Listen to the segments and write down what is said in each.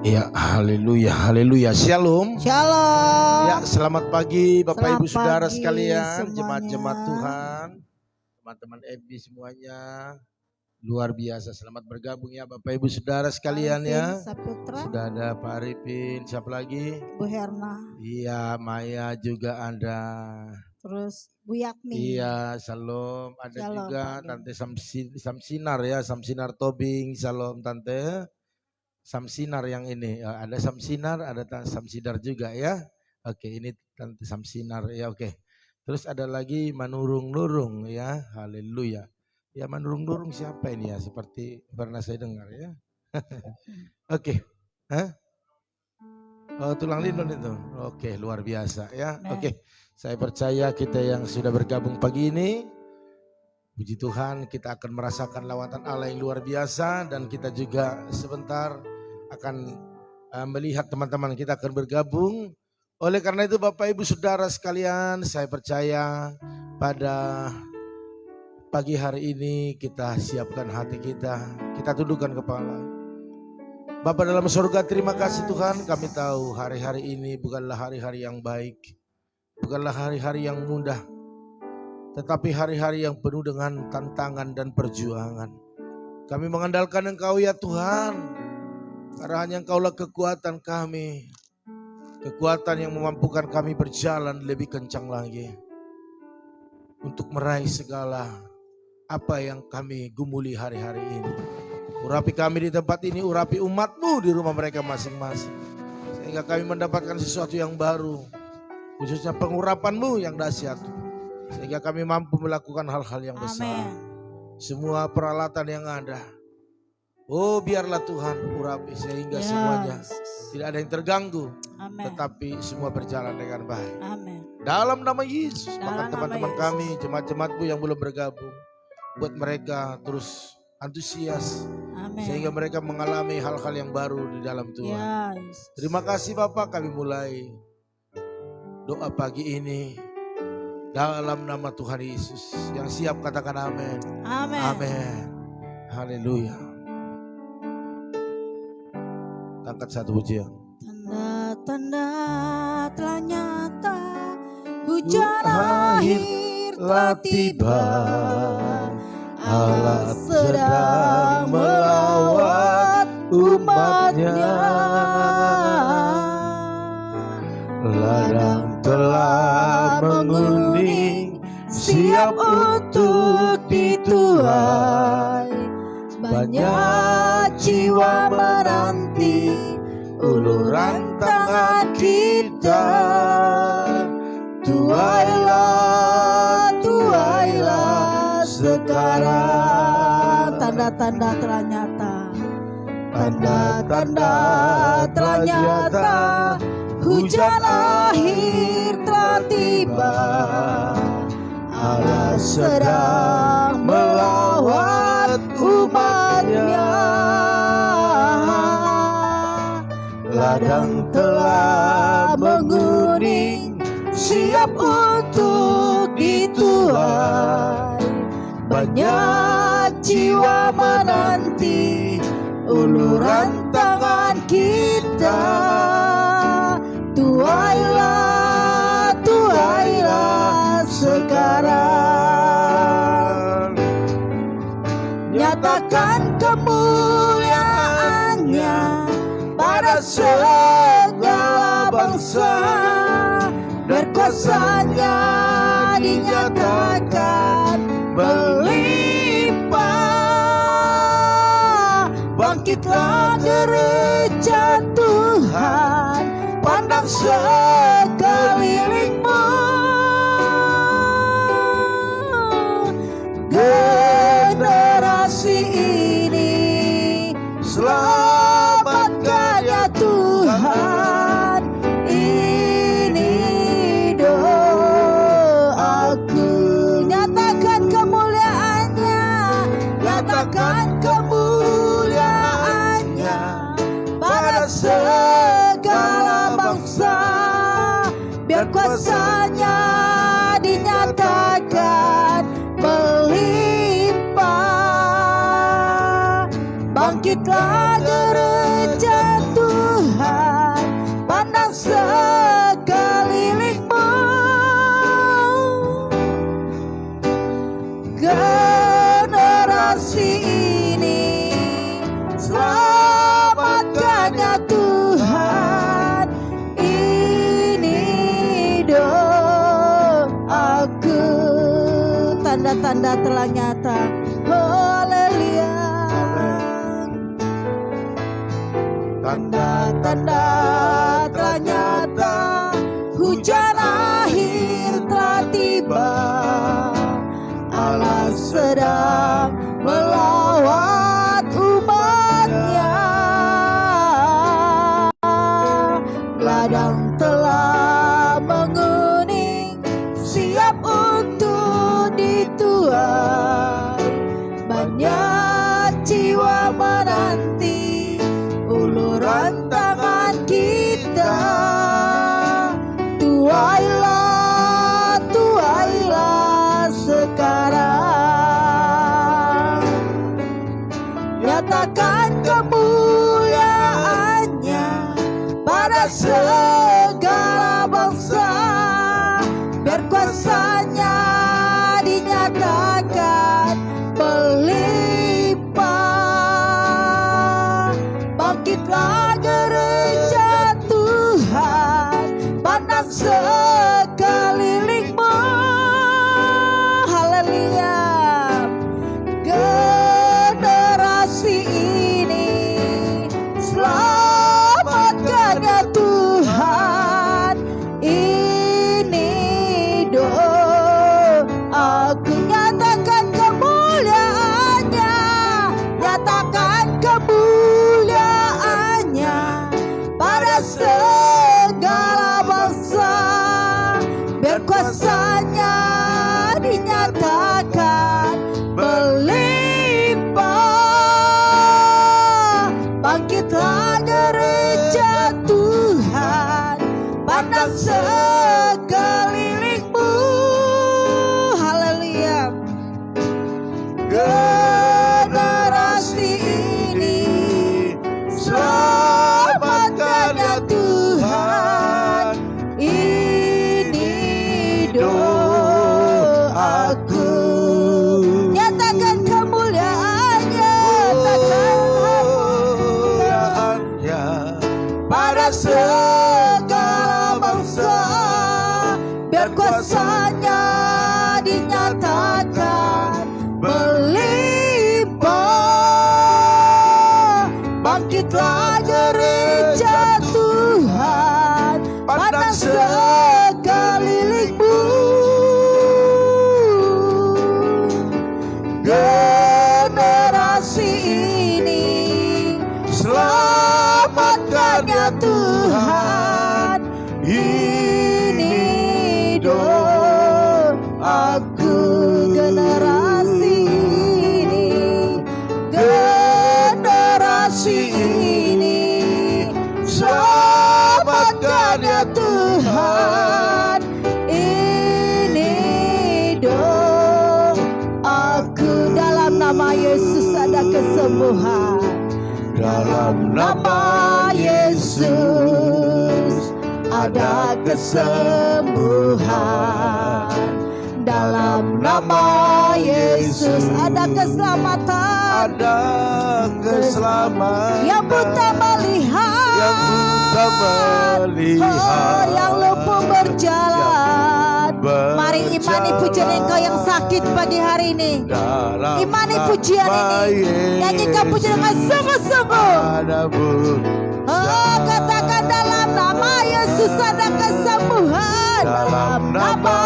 Ya, haleluya, haleluya. Shalom. Shalom. Ya, selamat pagi Bapak Selamat Ibu Saudara pagi sekalian, semuanya. jemaat-jemaat Tuhan, teman-teman FB semuanya. Luar biasa, selamat bergabung ya Bapak Ibu Saudara sekalian ya. Saputra, Sudah ada Pak Arifin, siapa lagi? Bu Herna, Iya, Maya juga ada. terus Bu Yakmi. Iya, Shalom. Ada Shalom, juga Pak Tante Samsinar ya, Samsinar Tobing. Shalom Tante. Samsinar yang ini, ada Samsinar, ada Samsidar juga ya. Oke, ini Tante Samsinar ya, oke. Terus ada lagi Manurung-nurung ya, haleluya. Ya Manurung-nurung siapa ini ya, seperti pernah saya dengar ya. Oke, hah? Oh, tulang lindung itu, oke luar biasa ya. Oke, saya percaya kita yang sudah bergabung pagi ini, puji Tuhan kita akan merasakan lawatan Allah yang luar biasa. Dan kita juga sebentar akan melihat teman-teman kita akan bergabung. Oleh karena itu Bapak Ibu Saudara sekalian, saya percaya pada pagi hari ini kita siapkan hati kita tundukkan kepala. Bapa dalam surga, terima kasih Tuhan, kami tahu hari-hari ini bukanlah hari-hari yang baik, bukanlah hari-hari yang mudah, tetapi hari-hari yang penuh dengan tantangan dan perjuangan. Kami mengandalkan Engkau ya Tuhan, karena hanya Engkaulah kekuatan kami, kekuatan yang memampukan kami berjalan lebih kencang lagi untuk meraih segala apa yang kami gumuli hari-hari ini. Urapi kami di tempat ini, urapi umat-Mu di rumah mereka masing-masing, sehingga kami mendapatkan sesuatu yang baru, khususnya pengurapan-Mu yang dahsyat, sehingga kami mampu melakukan hal-hal yang besar. Semua peralatan yang ada, oh biarlah Tuhan urapi sehingga semuanya tidak ada yang terganggu. Tetapi semua berjalan dengan baik. Dalam nama Yesus. Bahkan teman-teman kami, jemaat-jemaat-Mu yang belum bergabung, buat mereka terus antusias. Sehingga mereka mengalami hal-hal yang baru di dalam Tuhan. Terima kasih Bapak, kami mulai doa pagi ini dalam nama Tuhan Yesus. Yang siap katakan amin. Amin. Amin. Haleluya. Angkat satu pujian. Tanda-tanda telah nyata, hujan akhir telah tiba, Allah sedang melawat umat-Nya. Ladang telah menguning, siap untuk dituai. Banyak jiwa menanti uluran tangan kita. Tuailah, tuailah sekarang. Tanda-tanda telah nyata, Tanda-tanda telah nyata, hujan akhir telah tiba, Allah sedang melawat umat-Nya. Ladang telah menguning, siap untuk dituai. Banyak jiwa menanti uluran tangan kita. Tuailah, tuailah sekarang. Nyatakan kemuliaan-Nya pada segala bangsa. Berkuasa-Nya dinyatakan melimpah. Bangkitlah gereja Tuhan, pandang sekelilingmu. Generasi ini selamatkan ya Tuhan. Ini doaku. nyatakan kemuliaan-Nya, Nyatakan kemuliaan-Nya pada segala bangsa. biar kuasa-Nya dinyatakan melimpah. Bangkitlah gereja Tuhan, generasi ini. Selamatkan ya Tuhan, ini doaku. Tanda-tanda telah nyata. Haleluya. Tanda-tanda telah nyata, hujan akhir telah tiba. Allah sedang melawat umatnya. Ladang telah menguning, siap untuk dituai. Banyak jiwa menanti uluran tangan kita. Tuailah, tuailah sekarang. Nyatakan kemuliaannya pada segala bangsa. Biar kuasanya dinyatakan melimpah. Bangkitlah gereja Tuhan, pandang sekelilingmu. Haleluya. Generasi ini selamatkan ya Tuhan, ini doaku. Nyatakan kemuliaannya, nyatakan kemuliaannya pada segala bangsa. Biar kuasanya dinyatakan melimpah. Bangkitlah gereja Tuhan, pandang sekelilingmu. Haleluya. Generasi ini selamatkan ya Tuhan, ini doaku. Nyatakan kemuliaannya, nyatakan kemuliaannya pada segala bangsa. Biar kuasanya dinyatakan melimpah. Bangkitlah gereja Tuhan, pandang sekelilingmu. Generasi ini selamatkan ya Tuhan, ini doaku. Generasi ini, generasi ini selamatkan ya Tuhan, ini doaku. Dalam nama Yesus ada kesembuhan. Dalam nama Yesus ada kesembuhan. Dalam nama Yesus ada keselamatan. Ada keselamatan. Yang buta melihat, yang buta melihat, oh, yang lumpuh berjalan. Mari imani pujian Engkau yang sakit pagi hari ini. Imani pujian ini. Nyanyikan pujian dengan sungguh-sungguh. Oh, katakan dalam nama Yesus ada kesembuhan. Dalam nama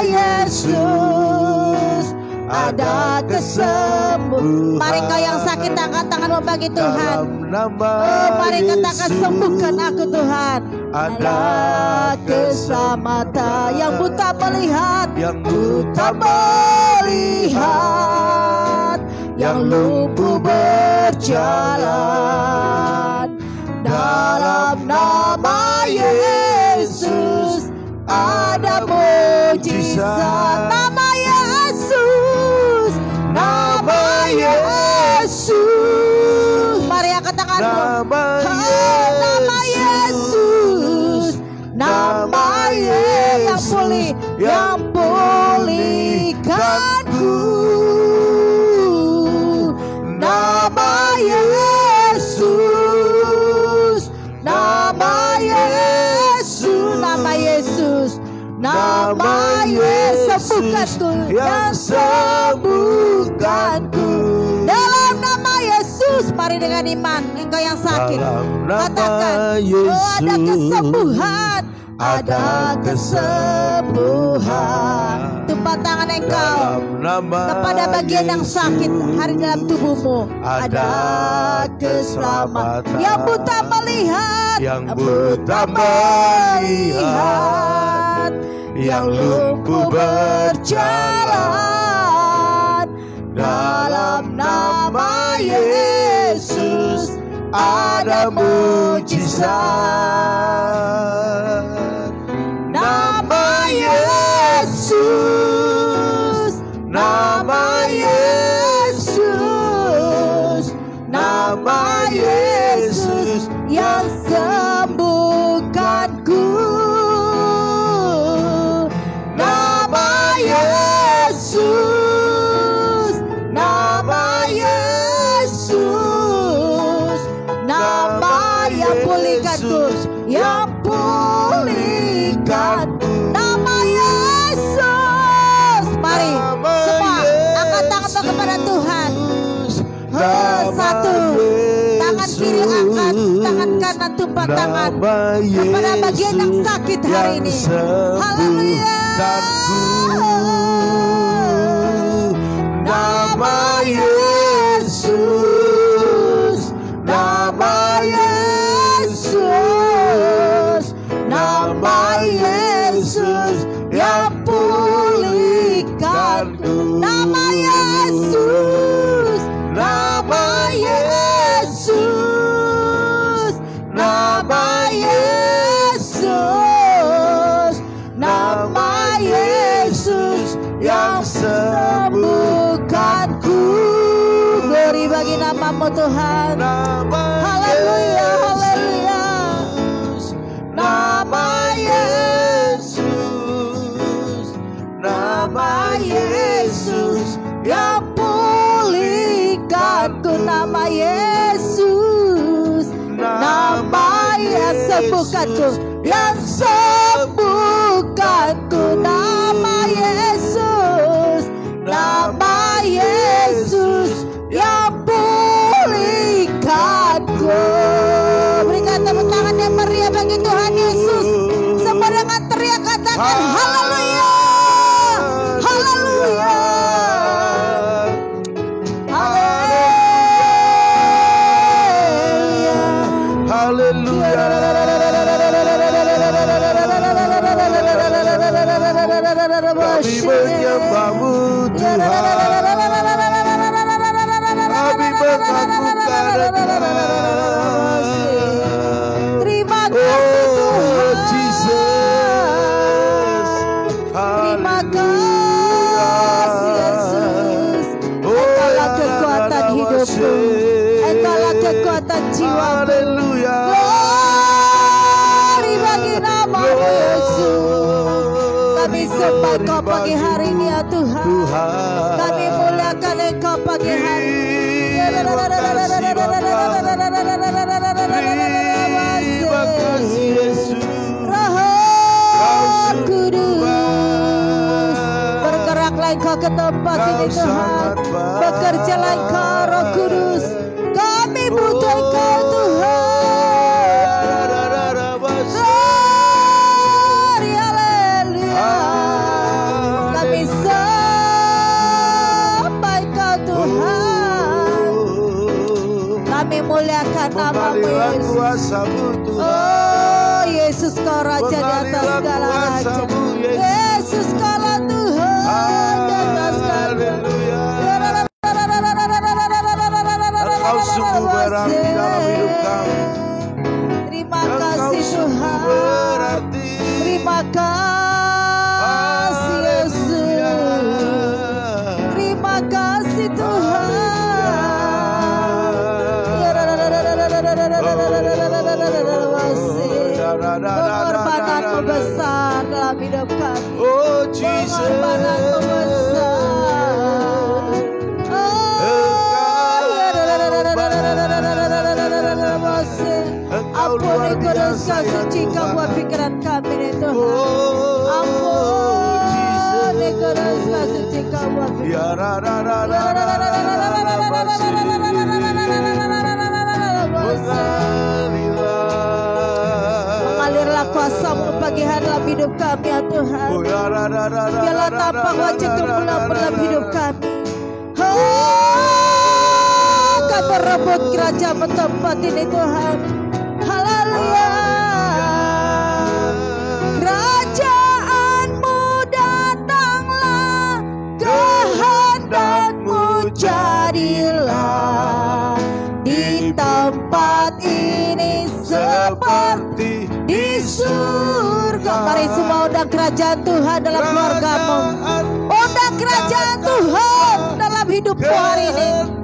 Yesus ada kesembuhan. Mari kau yang sakit angkat tanganmu bagi Tuhan. Oh, mari katakan sembuhkan aku Tuhan. Ada keselamatan. Yang buta melihat, yang buta melihat, yang lumpuh berjalan. Dalam nama Yesus ada mujizat. Nama Yesus, nama Yesus. Mari angkat tanganmu. Nama Nama Yesus, nama Yesus yang pulihkanku. sembuhkanku, yang sembuhkanku. Dalam nama Yesus, mari dengan iman, engkau yang sakit, katakan, oh ada kesembuhan, ada kesembuhan. Tumpah tangan engkau kepada bagian yang sakit hari dalam tubuhmu. Ada keselamatan. Yang buta melihat, yang buta melihat, yang lumpuh berjalan. Dalam nama Yesus ada mujizat. Nama Yesus, nama Yesus, nama Yesus yang sembuhkanku. Nama Yesus, nama Yesus, nama yang pulihkanku, yang pulihkanku. Nama Yesus. Mari semua angkat tanganmu kepada Tuhan. Satu, tangan kiri angkat, tangan kanan tumpah tangan kepada bagian yang sakit hari ini. Haleluya. Nama Yesus, nama Yesus, nama Yesus yang pulihkanku. Nama Yesus, nama Yesus, nama Yesus, nama Yesus yang sembuhkanku. Glory bagi namamu Tuhan. Haleluya, haleluya. Nama Yesus, nama Yesus yang pulihkanku. Nama Yesus, nama yang sembuhkanku, yang sembuhkanku. Nama Yesus, nama Yesus yang pulihkanku. Berikan tepuk tangan yang meriah bagi Tuhan Yesus. Semua dengan teriak katakan haleluya, haleluya, haleluya, Kami menyembahmu Tuhan. Kami mengagungkan. Terima kasih Tuhan. Jesus. Terima kasih Yesus. Engkaulah kekuatan hidupku, Engkaulah kekuatan jiwaku. Haleluya. Glory bagi nama Yesus. Kami sembah Engkau pagi hari ini ya Tuhan. Kami muliakan Engkau pagi hari ini. Terima kasih Yesus. Roh Kudus, bergeraklah Engkau ke tempat ini Tuhan. Bekerjalah Engkau Roh Kudus. Kami butuh Engkau Tuhan. Glory, haleluya. Kami sembah Engkau Tuhan. Kami muliakan namamu Yesus. Oh Yesus, Kau Raja di atas segala raja. Yesus, Kaulah Tuhan di atas segala. Engkau sungguh berarti dalam hidup kami. Terima kasih Engkau sungguh Tuhan. berarti. Terima kasih Yesus. Terima kasih Tuhan. Pengorbananmu besar dalam hidup kami. Oh Jesus. Pengorbananmu besar. Ampuni kudus Kau suci Kau buat pikiran kami nih Tuhan. Ampuni kudus kasih Kau Bapa. Ya ra ra ra ra ra ra ra basi. Mengalirlah kuasa-Mu pagi hari dalam hidup kami ya Tuhan. Biarlah tampak wajah kemuliaan dalam hidup kami. Kau merebut kerajaan tempat ini Tuhan. Haleluya. Kerajaan-Mu datanglah, kehendak-Mu jadilah di tempat ini seperti di surga. Mari semua undang kerajaan Tuhan dalam keluarga-Mu. Undang kerajaan Tuhan dalam hidupmu hari ini.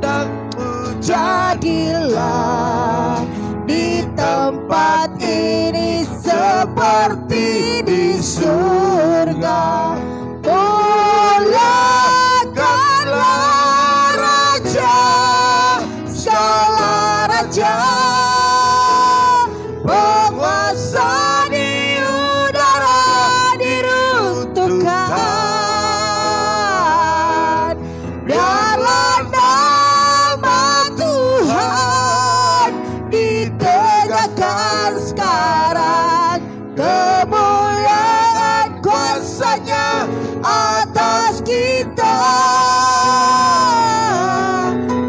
Jadilah di tempat ini seperti di surga. Mulakanlah Raja, segala raja, penguasa di udara diruntuhkan. Biarlah nama Tuhan ditegakkan sekarang, kemuliaan kuasa-Nya atas kita.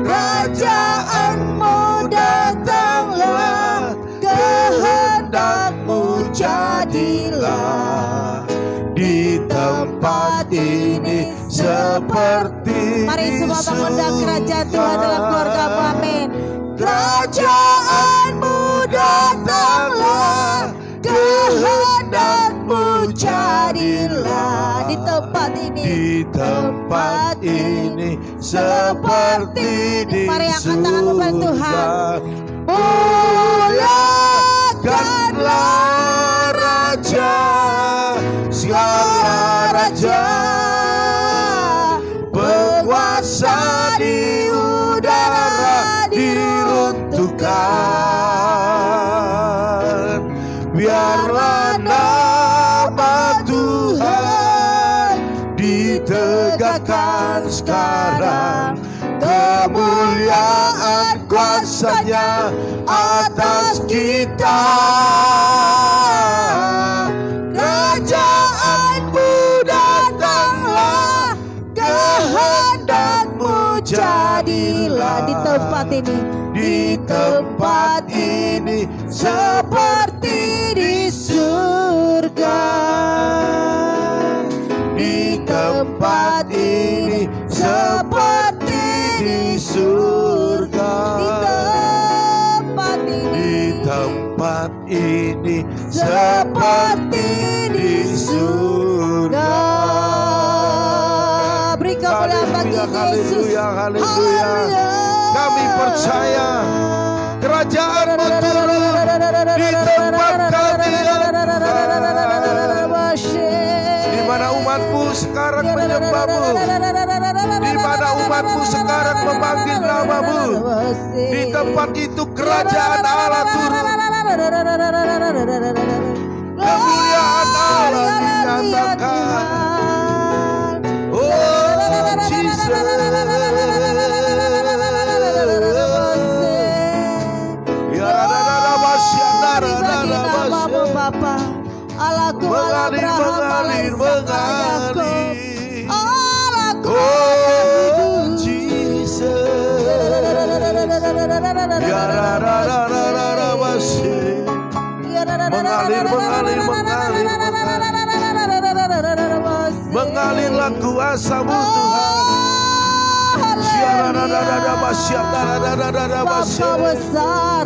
Kerajaan-Mu datanglah, kehendak-Mu jadilah di tempat ini seperti. Mari semua mengundang kerajaan Tuhan dalam keluarga-Mu. Amin. Kerajaan-Mu datanglah, kehendak-Mu jadilah di tempat ini. Di tempat ini seperti di Mari angkat tanganmu bagi Tuhan. Mulakanlah Raja, segala raja, penguasa di udara diruntuhkan. Biarlah nama Tuhan ditegakkan sekarang, kemuliaan kuasa-Nya atas kita. Kerajaan-Mu datanglah, kehendak-Mu jadilah di tempat ini. di tempat ini seperti di surga. Di tempat ini seperti di surga. Di tempat ini seperti di surga. Beri kemuliaan bagi Yesus. Haleluya. Kami percaya kerajaan-Mu turun di tempat kami ya Tuhan. Di mana umat-Mu sekarang menyembah-Mu, di mana umat-Mu sekarang memanggil nama-Mu, di tempat itu kerajaan Allah turun. Kemuliaan Allah dinyatakan. Oh Jesus. Bapa, Allahku Allah Abraham, Allah Ishak, Allah Yakub. Allahku Oh Jesus. Ya ra ra ra ra ra ra basi. Mengalir. Mengalirlah kuasa-Mu Tuhan. Bapa besar,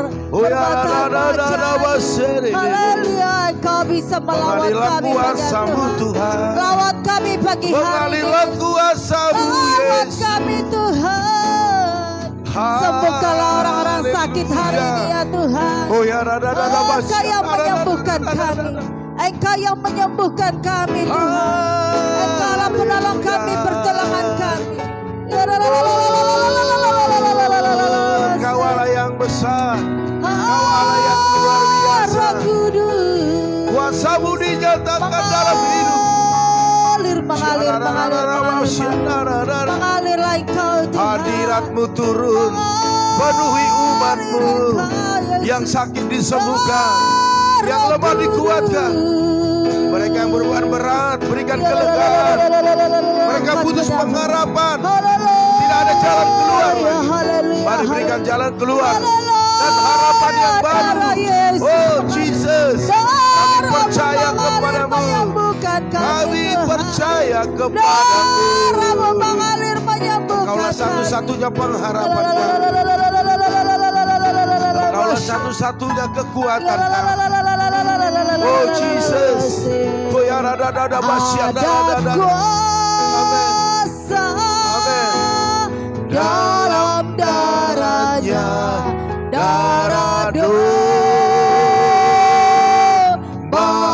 haleluya, Engkau bisa melawan kami Tuhan. Lawan kami pagi hari Mengalirlah ini. kuasa-Mu Lawan Yesus. kami Tuhan. Sembuhkanlah orang-orang sakit hari ini ya Tuhan. Oh ya Engkau yang menyembuhkan kami. Engkau yang menyembuhkan kami Tuhan. Engkaulah penolong kami, pertolongan kami. Engkau Allah yang besar, Engkau Allah yang luar biasa. Kuasa-Mu dinyatakan dalam hidup. Mengalir. Mengalirlah Engkau Tuhan. Hadirat-Mu turun, penuhi umat-Mu. Yang sakit disembuhkan, yang lemah dikuatkan. Mereka yang beban berat, berikan kelegaan. Mereka putus pengharapan, tidak ada jalan keluar lagi. Mari berikan jalan keluar dan harapan yang baru. Oh Jesus, kami percaya kepadamu. Kami percaya kepadamu. Engkaulah satu-satunya pengharapan kami. Engkaulah satu-satunya kekuatan kami. Oh Jesus, ada kuasa dalam darahnya, darah domba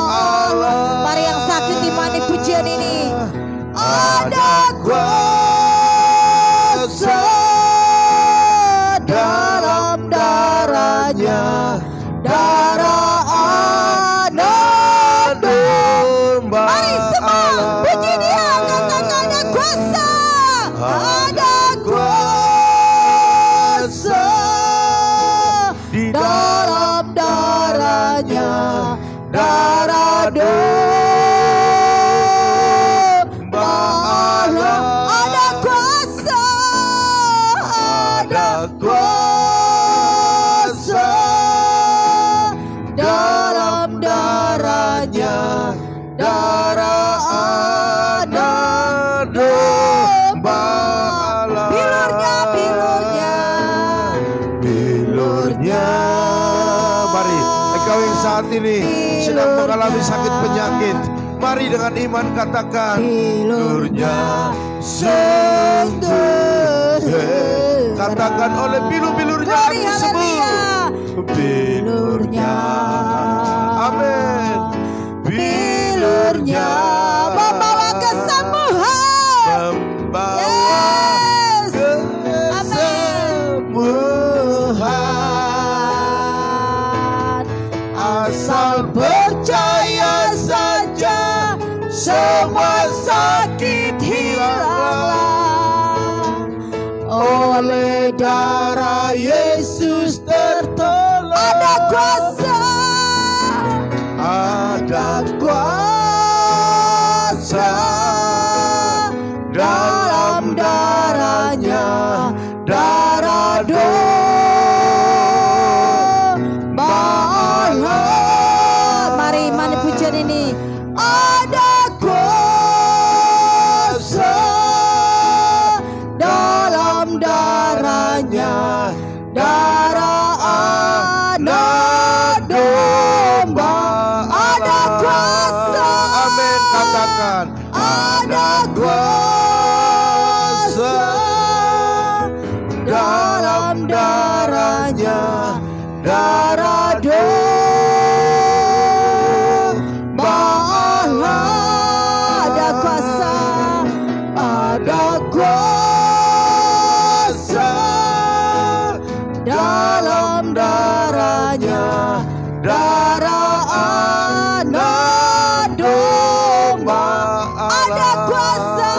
Allah. Mari yang sakit imani pujian ini. Ada kuasa dalam darahnya, darah anak domba. Mari semua puji Dia, katakan ada kuasa, ada kuasa di dalam darahnya, darah domba Allah. Ada kuasa, ada kuasa dalam darahnya, darah anak domba Allah. Bilurnya. Mari, engkau yang saat ini sedang mengalami sakit penyakit, mari dengan iman katakan, bilurnya sungguh. Katakan oleh bilu-bilurnya aku sembuh. Bilurnya, amin. Bilurnya membawa kesembuhan. Membawa kesembuhan. Asal percaya saja, semua sakit hilanglah. Oleh darah Yesus tertolong. Ada kuasa, ada kuasa dalam darahnya, darah domba Allah. Mari imani pujian ini. Ada kuasa dalam darahnya, darah anak domba. Ada kuasa, Amin, katakan ada kuasa dalam darahnya, darah domba Allah. Ada kuasa, ada kuasa dalam darahnya, darah anak domba. Ada kuasa,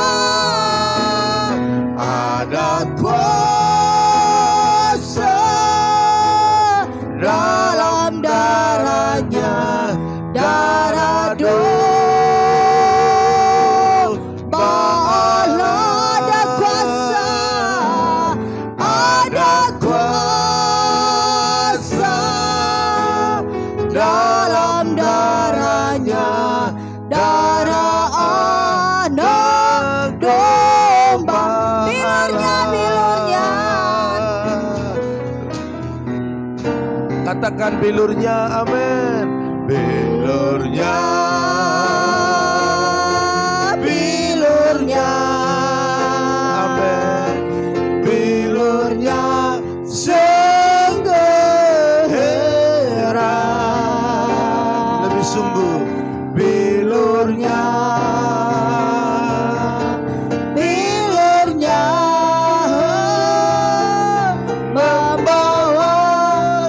ada kuasa dalam darahnya, darah domba Allah. Ada kuasa, ada kuasa dalam darahnya, darah anak domba. Bilurnya. Katakan bilurnya, amin. Bilurnya, Bilurnya, amin. bilurnya sungguh heran. Lebih sungguh, Bilurnya, bilurnya membawa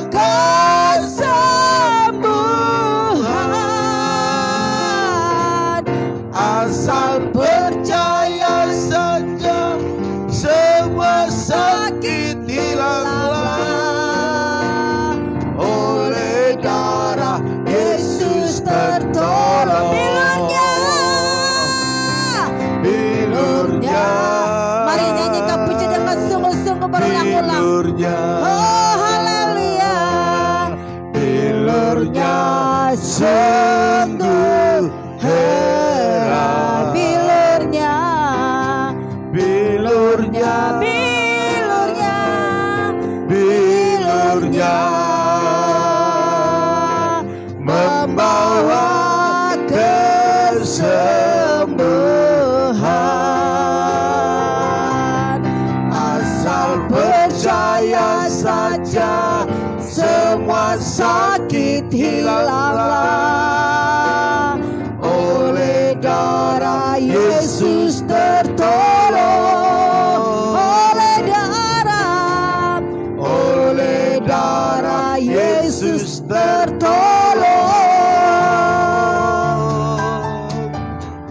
kesembuhan. ulang. bilurnya, Oh haleluya. Bilurnya sungguh heran. Bilurnya, bilurnya, bilurnya, bilurnya membawa kesembuhan. Asal percaya saja, semua sakit hilanglah. Oleh darah Yesus tertolong. Oleh darah Yesus tertolong.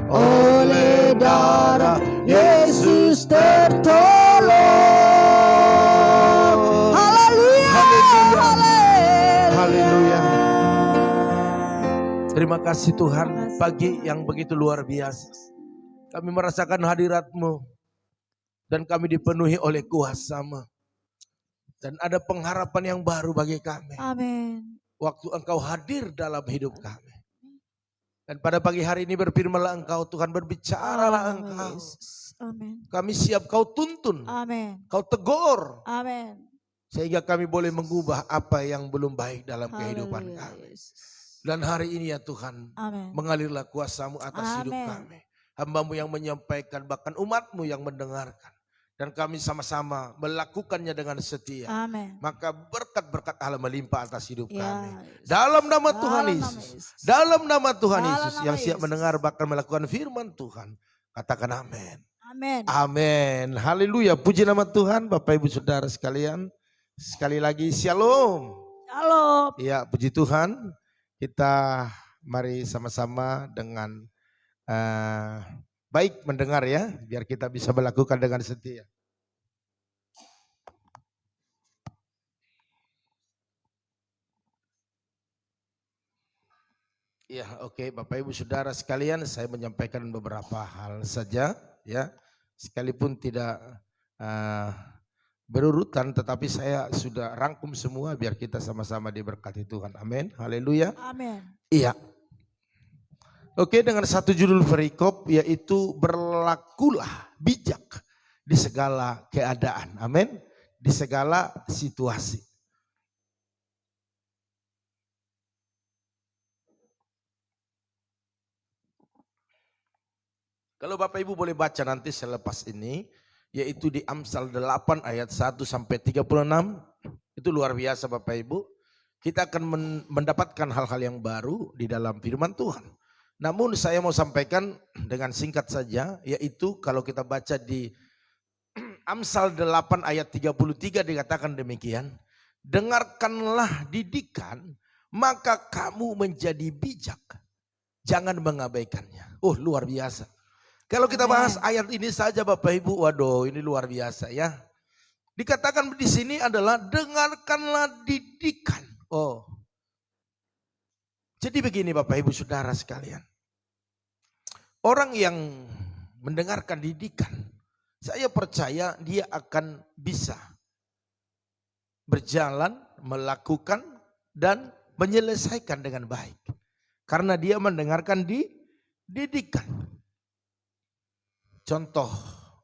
Oleh darah Yesus tertolong. Haleluya. Haleluya. Terima kasih Tuhan, pagi yang begitu luar biasa. Kami merasakan hadirat-Mu dan kami dipenuhi oleh kuasa-Mu. Dan ada pengharapan yang baru bagi kami. Amin. Waktu Engkau hadir dalam hidup kami. Dan pada pagi hari ini berfirmanlah Engkau, Tuhan, berbicaralah Engkau. Amin. Kami siap Kau tuntun, Amin. Kau tegur. Amin. Sehingga kami boleh mengubah apa yang belum baik dalam kehidupan Haleluya, kami. Yesus. Dan hari ini ya Tuhan, Amin. mengalirlah kuasa-Mu atas hidup Amin. kami. Hamba-Mu yang menyampaikan, bahkan umat-Mu yang mendengarkan. Dan kami sama-sama melakukannya dengan setia. Amin. Maka berkat-berkat Allah melimpah atas hidup Ya, kami. Yesus. Dalam nama Tuhan Dalam nama Yesus. Yesus. Dalam nama Tuhan Dalam Yesus. nama Yang siap Yesus. mendengar bahkan melakukan firman Tuhan. Katakan amin. Amin. Amin. Haleluya. Puji nama Tuhan Bapak Ibu Saudara sekalian. Sekali lagi shalom. Shalom. Ya, puji Tuhan. Kita mari sama-sama dengan baik mendengar ya, biar kita bisa melakukan dengan setia. Ya, oke, Bapak Ibu Saudara sekalian, saya menyampaikan beberapa hal saja ya. Sekalipun tidak berurutan, tetapi saya sudah rangkum semua biar kita sama-sama diberkati Tuhan. Amin. Haleluya. Amin. Iya. Oke, dengan satu judul perikop yaitu berlakulah bijak di segala keadaan. Amin. Di segala situasi. Kalau Bapak Ibu boleh baca nanti selepas ini, yaitu di Amsal 8 ayat 1 sampai 36, itu luar biasa Bapak Ibu. Kita akan mendapatkan hal-hal yang baru di dalam firman Tuhan. Namun saya mau sampaikan dengan singkat saja, yaitu kalau kita baca di Amsal 8 ayat 33 dikatakan demikian, dengarkanlah didikan, maka kamu menjadi bijak, jangan mengabaikannya. Oh luar biasa. Kalau kita bahas ayat ini saja Bapak Ibu, waduh ini luar biasa ya. Dikatakan di sini adalah dengarkanlah didikan. Oh. Jadi begini Bapak Ibu Saudara sekalian. Orang yang mendengarkan didikan, saya percaya dia akan bisa berjalan, melakukan dan menyelesaikan dengan baik. Karena dia mendengarkan didikan. Contoh,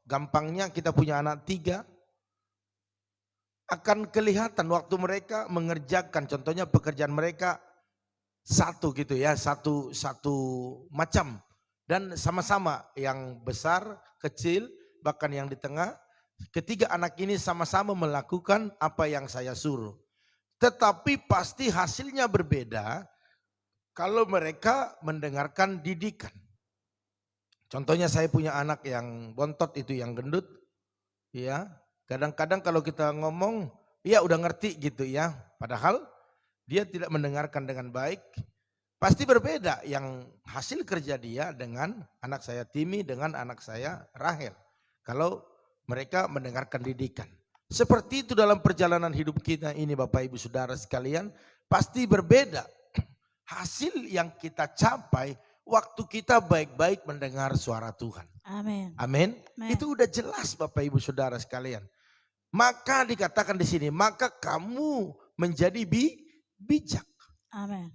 gampangnya kita punya anak 3, akan kelihatan waktu mereka mengerjakan, contohnya pekerjaan mereka satu gitu ya, satu macam. Dan sama-sama yang besar, kecil, bahkan yang di tengah, ketiga anak ini sama-sama melakukan apa yang saya suruh. Tetapi pasti hasilnya berbeda kalau mereka mendengarkan didikan. Contohnya saya punya anak yang bontot itu, yang gendut, ya. Kadang-kadang kalau kita ngomong, ya udah ngerti gitu ya. Padahal dia tidak mendengarkan dengan baik. Pasti berbeda yang hasil kerja dia dengan anak saya Timi, dengan anak saya Rahel. Kalau mereka mendengarkan didikan. Seperti itu dalam perjalanan hidup kita ini Bapak Ibu Saudara sekalian, pasti berbeda. Hasil yang kita capai waktu kita baik-baik mendengar suara Tuhan. Amin. Amin. Amin. Itu udah jelas Bapak Ibu Saudara sekalian. Maka dikatakan di sini, maka kamu menjadi bijak. Amin.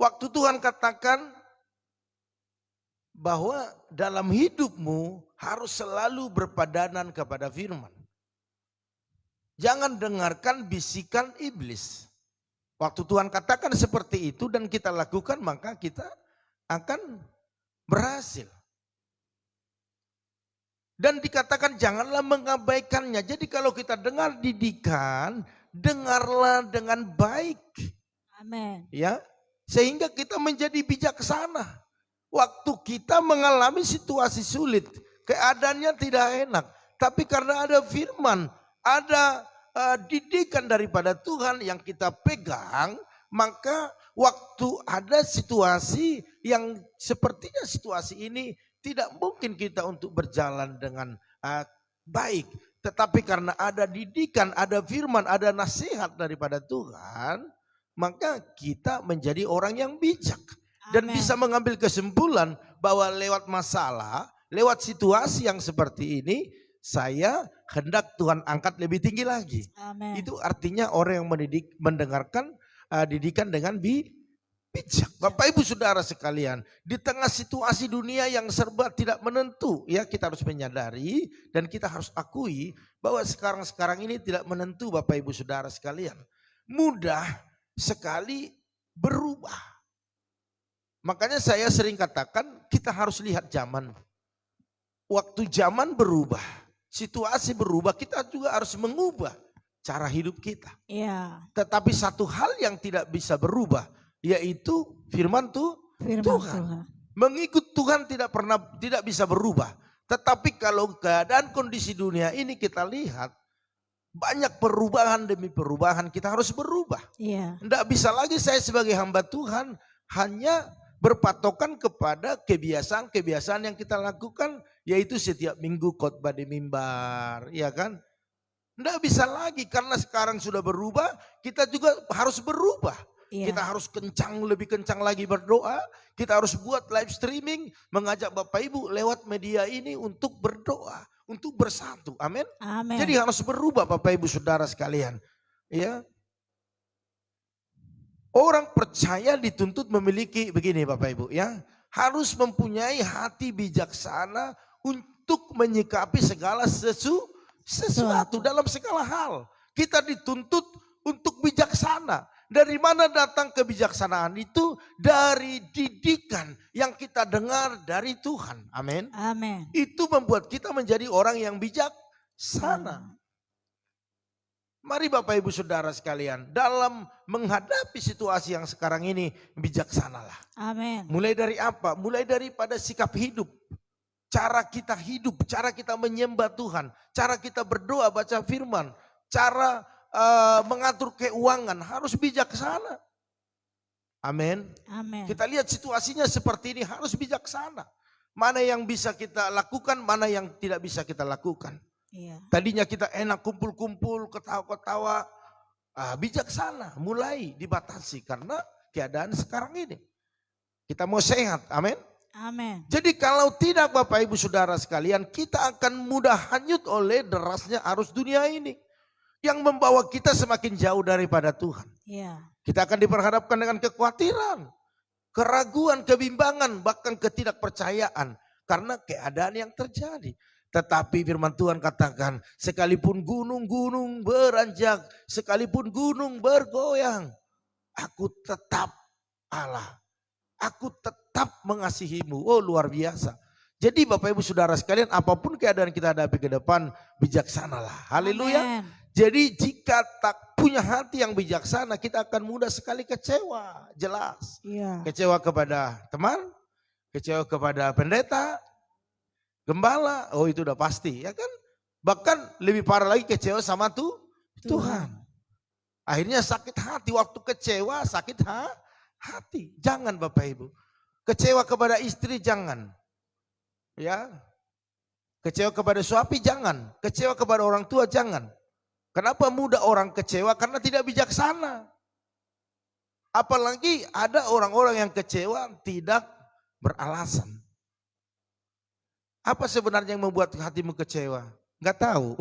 Waktu Tuhan katakan bahwa dalam hidupmu harus selalu berpadanan kepada firman. Jangan dengarkan bisikan iblis. Waktu Tuhan katakan seperti itu dan kita lakukan, maka kita akan berhasil. Dan dikatakan janganlah mengabaikannya. Jadi kalau kita dengar didikan, dengarlah dengan baik. Amin. Ya, sehingga kita menjadi bijaksana. Waktu kita mengalami situasi sulit, keadaannya tidak enak, tapi karena ada firman, ada didikan daripada Tuhan yang kita pegang, maka waktu ada situasi yang sepertinya situasi ini tidak mungkin kita untuk berjalan dengan baik. Tetapi karena ada didikan, ada firman, ada nasihat daripada Tuhan, maka kita menjadi orang yang bijak. Dan Amen. bisa mengambil kesimpulan bahwa lewat masalah, lewat situasi yang seperti ini, saya hendak Tuhan angkat lebih tinggi lagi. Amen. Itu artinya orang yang mendengarkan didikan dengan bijak. Bapak Ibu Saudara sekalian, di tengah situasi dunia yang serba tidak menentu, ya kita harus menyadari dan kita harus akui bahwa sekarang ini tidak menentu Bapak Ibu Saudara sekalian. Mudah sekali berubah. Makanya saya sering katakan kita harus lihat zaman. Waktu zaman berubah, situasi berubah, kita juga harus mengubah cara hidup kita. Iya. Tetapi satu hal yang tidak bisa berubah, yaitu firman Tuhan. Mengikut Tuhan tidak bisa berubah. Tetapi kalau keadaan kondisi dunia ini kita lihat, banyak perubahan demi perubahan, kita harus berubah. Iya. Tidak bisa lagi saya sebagai hamba Tuhan hanya berpatokan kepada kebiasaan-kebiasaan yang kita lakukan, yaitu setiap minggu khotbah di mimbar, ya kan? Tidak bisa lagi karena sekarang sudah berubah, kita juga harus berubah. Iya. Kita harus lebih kencang lagi berdoa, kita harus buat live streaming, mengajak Bapak Ibu lewat media ini untuk berdoa, untuk bersatu, amin. Amin. Jadi harus berubah Bapak Ibu Saudara sekalian, ya. Orang percaya dituntut memiliki begini Bapak Ibu ya. Harus mempunyai hati bijaksana untuk menyikapi segala sesuatu dalam segala hal. Kita dituntut untuk bijaksana. Dari mana datang kebijaksanaan itu? Dari didikan yang kita dengar dari Tuhan. Amin. Amin. Itu membuat kita menjadi orang yang bijaksana. Mari Bapak Ibu Saudara sekalian, dalam menghadapi situasi yang sekarang ini, bijaksanalah. Amin. Mulai dari apa? Mulai daripada sikap hidup. Cara kita hidup, cara kita menyembah Tuhan, cara kita berdoa, baca firman, cara mengatur keuangan, harus bijaksana. Amin. Amin. Kita lihat situasinya seperti ini, harus bijaksana. Mana yang bisa kita lakukan, mana yang tidak bisa kita lakukan. Iya. Tadinya kita enak kumpul-kumpul, ketawa-ketawa, bijaksana, mulai dibatasi karena keadaan sekarang ini. Kita mau sehat, amin. Amin. Jadi kalau tidak Bapak Ibu Saudara sekalian, kita akan mudah hanyut oleh derasnya arus dunia ini. Yang membawa kita semakin jauh daripada Tuhan. Iya. Kita akan diperhadapkan dengan kekhawatiran, keraguan, kebimbangan, bahkan ketidakpercayaan. Karena keadaan yang terjadi. Tetapi firman Tuhan katakan, sekalipun gunung-gunung beranjak, sekalipun gunung bergoyang, aku tetap Allah. Aku tetap mengasihimu. Oh luar biasa. Jadi Bapak Ibu Saudara sekalian, apapun keadaan kita hadapi ke depan, bijaksanalah. Haleluya. Jadi jika tak punya hati yang bijaksana, kita akan mudah sekali kecewa. Jelas. Iya. Kecewa kepada teman, kecewa kepada pendeta, gembala, oh itu udah pasti ya kan. Bahkan lebih parah lagi kecewa sama Tuhan. Akhirnya sakit hati, waktu kecewa sakit hati. Jangan Bapak Ibu. Kecewa kepada istri jangan. Ya. Kecewa kepada suami jangan. Kecewa kepada orang tua jangan. Kenapa mudah orang kecewa? Karena tidak bijaksana. Apalagi ada orang-orang yang kecewa tidak beralasan. Apa sebenarnya yang membuat hatimu kecewa? Nggak tahu.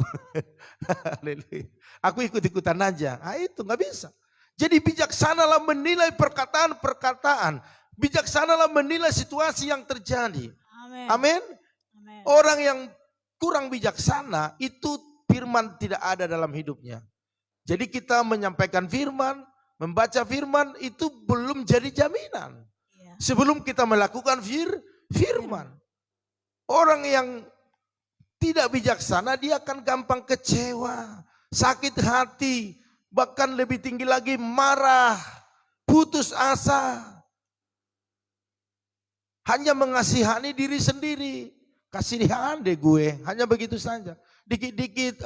Haleluya. Aku ikut-ikutan aja. Ah, itu nggak bisa. Jadi bijaksanalah menilai perkataan-perkataan. Bijaksanalah menilai situasi yang terjadi. Amin. Amin. Amin. Orang yang kurang bijaksana itu firman tidak ada dalam hidupnya. Jadi kita menyampaikan firman, membaca firman itu belum jadi jaminan. Iya. Sebelum kita melakukan firman. Orang yang tidak bijaksana dia akan gampang kecewa, sakit hati, bahkan lebih tinggi lagi marah, putus asa. Hanya mengasihani diri sendiri. Kasihan deh gue, hanya begitu saja. Dikit-dikit,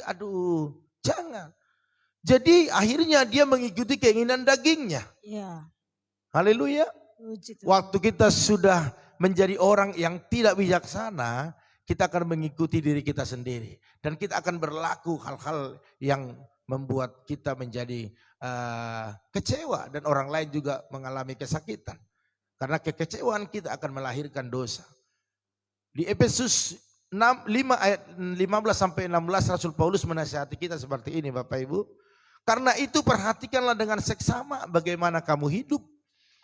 aduh, jangan. Jadi akhirnya dia mengikuti keinginan dagingnya. Iya. Haleluya. Puji Tuhan. Waktu kita sudah menjadi orang yang tidak bijaksana, kita akan mengikuti diri kita sendiri. Dan kita akan berlaku hal-hal yang membuat kita menjadi kecewa. Dan orang lain juga mengalami kesakitan. Karena kekecewaan kita akan melahirkan dosa. Di Efesus 5 ayat 15 sampai 16 Rasul Paulus menasihati kita seperti ini Bapak Ibu. Karena itu perhatikanlah dengan seksama bagaimana kamu hidup.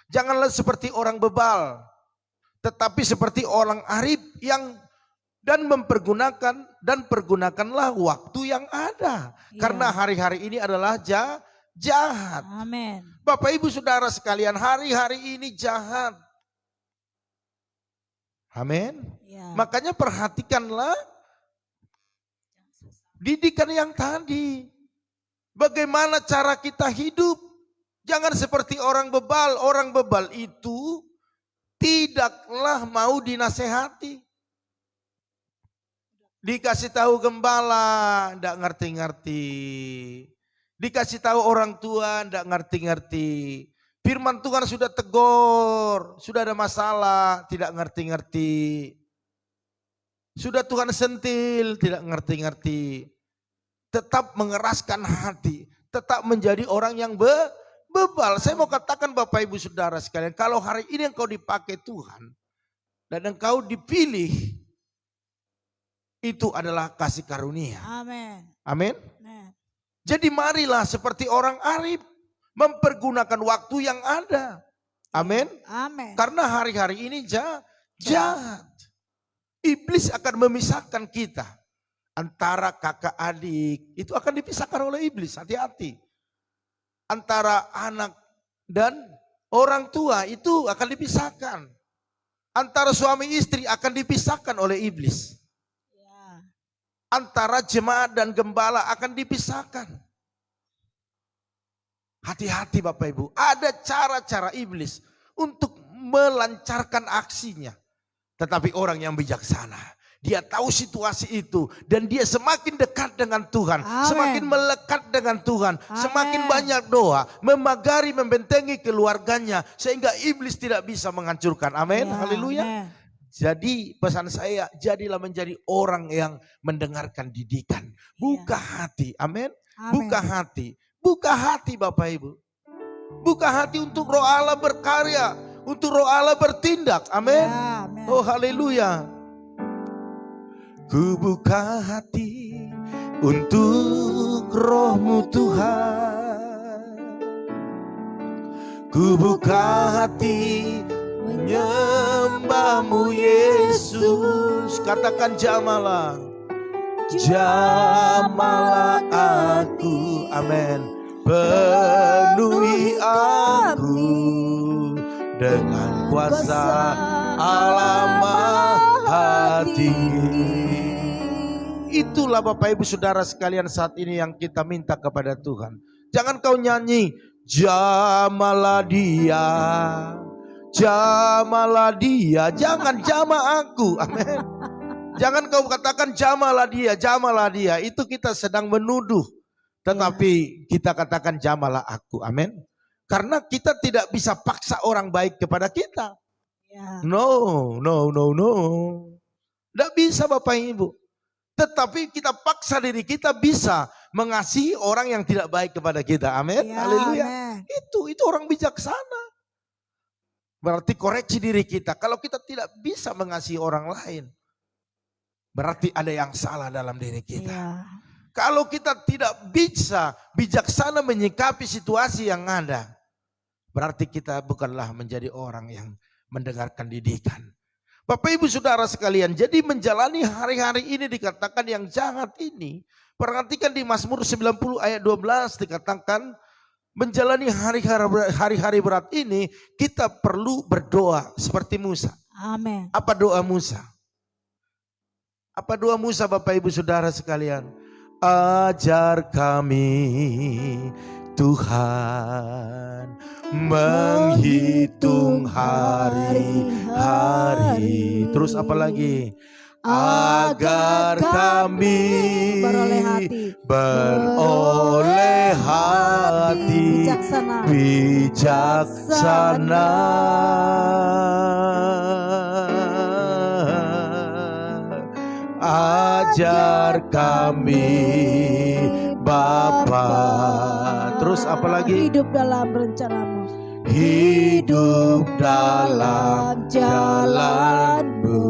Janganlah seperti orang bebal, tetapi seperti orang arif yang pergunakanlah waktu yang ada. Ya. Karena hari-hari ini adalah jahat. Amin. Bapak Ibu Saudara sekalian, hari-hari ini jahat. Amin. Ya. Makanya perhatikanlah didikan yang tadi. Bagaimana cara kita hidup. Jangan seperti orang bebal. Orang bebal itu tidaklah mau dinasehati. Dikasih tahu gembala, enggak ngerti-ngerti. Dikasih tahu orang tua, enggak ngerti-ngerti. Firman Tuhan sudah tegur, sudah ada masalah, tidak ngerti-ngerti. Sudah Tuhan sentil, tidak ngerti-ngerti. Tetap mengeraskan hati, tetap menjadi orang yang bebal. Saya mau katakan Bapak Ibu Saudara sekalian, kalau hari ini engkau dipakai Tuhan dan engkau dipilih, itu adalah kasih karunia. Amin. Amin. Amin. Jadi marilah seperti orang arif, mempergunakan waktu yang ada. Amin. Amin. Karena hari-hari ini jahat. Iblis akan memisahkan kita. Antara kakak adik, itu akan dipisahkan oleh iblis, hati-hati. Antara anak dan orang tua itu akan dipisahkan. Antara suami istri akan dipisahkan oleh iblis. Ya. Antara jemaat dan gembala akan dipisahkan. Hati-hati Bapak Ibu, ada cara-cara iblis untuk melancarkan aksinya. Tetapi orang yang bijaksana, dia tahu situasi itu dan dia semakin dekat dengan Tuhan, Amen. semakin melekat dengan Tuhan, Amen. semakin banyak doa, memagari, membentengi keluarganya sehingga iblis tidak bisa menghancurkan. Amin. Ya, Haleluya. amen. Jadi pesan saya, jadilah menjadi orang yang mendengarkan didikan. Buka hati, amin. Amin. Buka hati. Buka hati Bapak Ibu. Buka hati untuk Roh Allah berkarya. Untuk Roh Allah bertindak. Amin. Ya, amen. Oh haleluya. Ku buka hati untuk Roh-Mu Tuhan. Ku buka hati menyembah-Mu Yesus. Katakan jamalah. Jamalah aku. Amin. Penuhi aku dengan kuasa Allah Maha-Tinggi. Itulah Bapak Ibu Saudara sekalian saat ini yang kita minta kepada Tuhan. Jangan kau nyanyi, jamalah dia, jamalah dia. Jangan jamah aku, amin. Jangan kau katakan jamalah dia, jamalah dia. Itu kita sedang menuduh. Tetapi kita katakan jamalah aku, amin. Karena kita tidak bisa paksa orang baik kepada kita. Ya. No. Tidak bisa Bapak Ibu. Tetapi kita paksa diri kita bisa mengasihi orang yang tidak baik kepada kita. Amin. Ya, Haleluya. amen. Itu orang bijaksana. Berarti koreksi diri kita. Kalau kita tidak bisa mengasihi orang lain. berarti ada yang salah dalam diri kita. Ya. Kalau kita tidak bisa bijaksana menyikapi situasi yang ada, berarti kita bukanlah menjadi orang yang mendengarkan didikan. Bapak Ibu Saudara sekalian, jadi menjalani hari-hari ini dikatakan yang jahat ini. Perhatikan di Mazmur 90 ayat 12 dikatakan, menjalani hari-hari berat ini kita perlu berdoa seperti Musa. Amin. Apa doa Musa? Apa doa Musa Bapak Ibu Saudara sekalian? Ajar kami Tuhan menghitung hari-hari. Terus apa lagi? Agar kami beroleh hati bijaksana. Ajar kami Bapa. Terus apa lagi? Hidup dalam rencanamu. Hidup dalam jalanmu.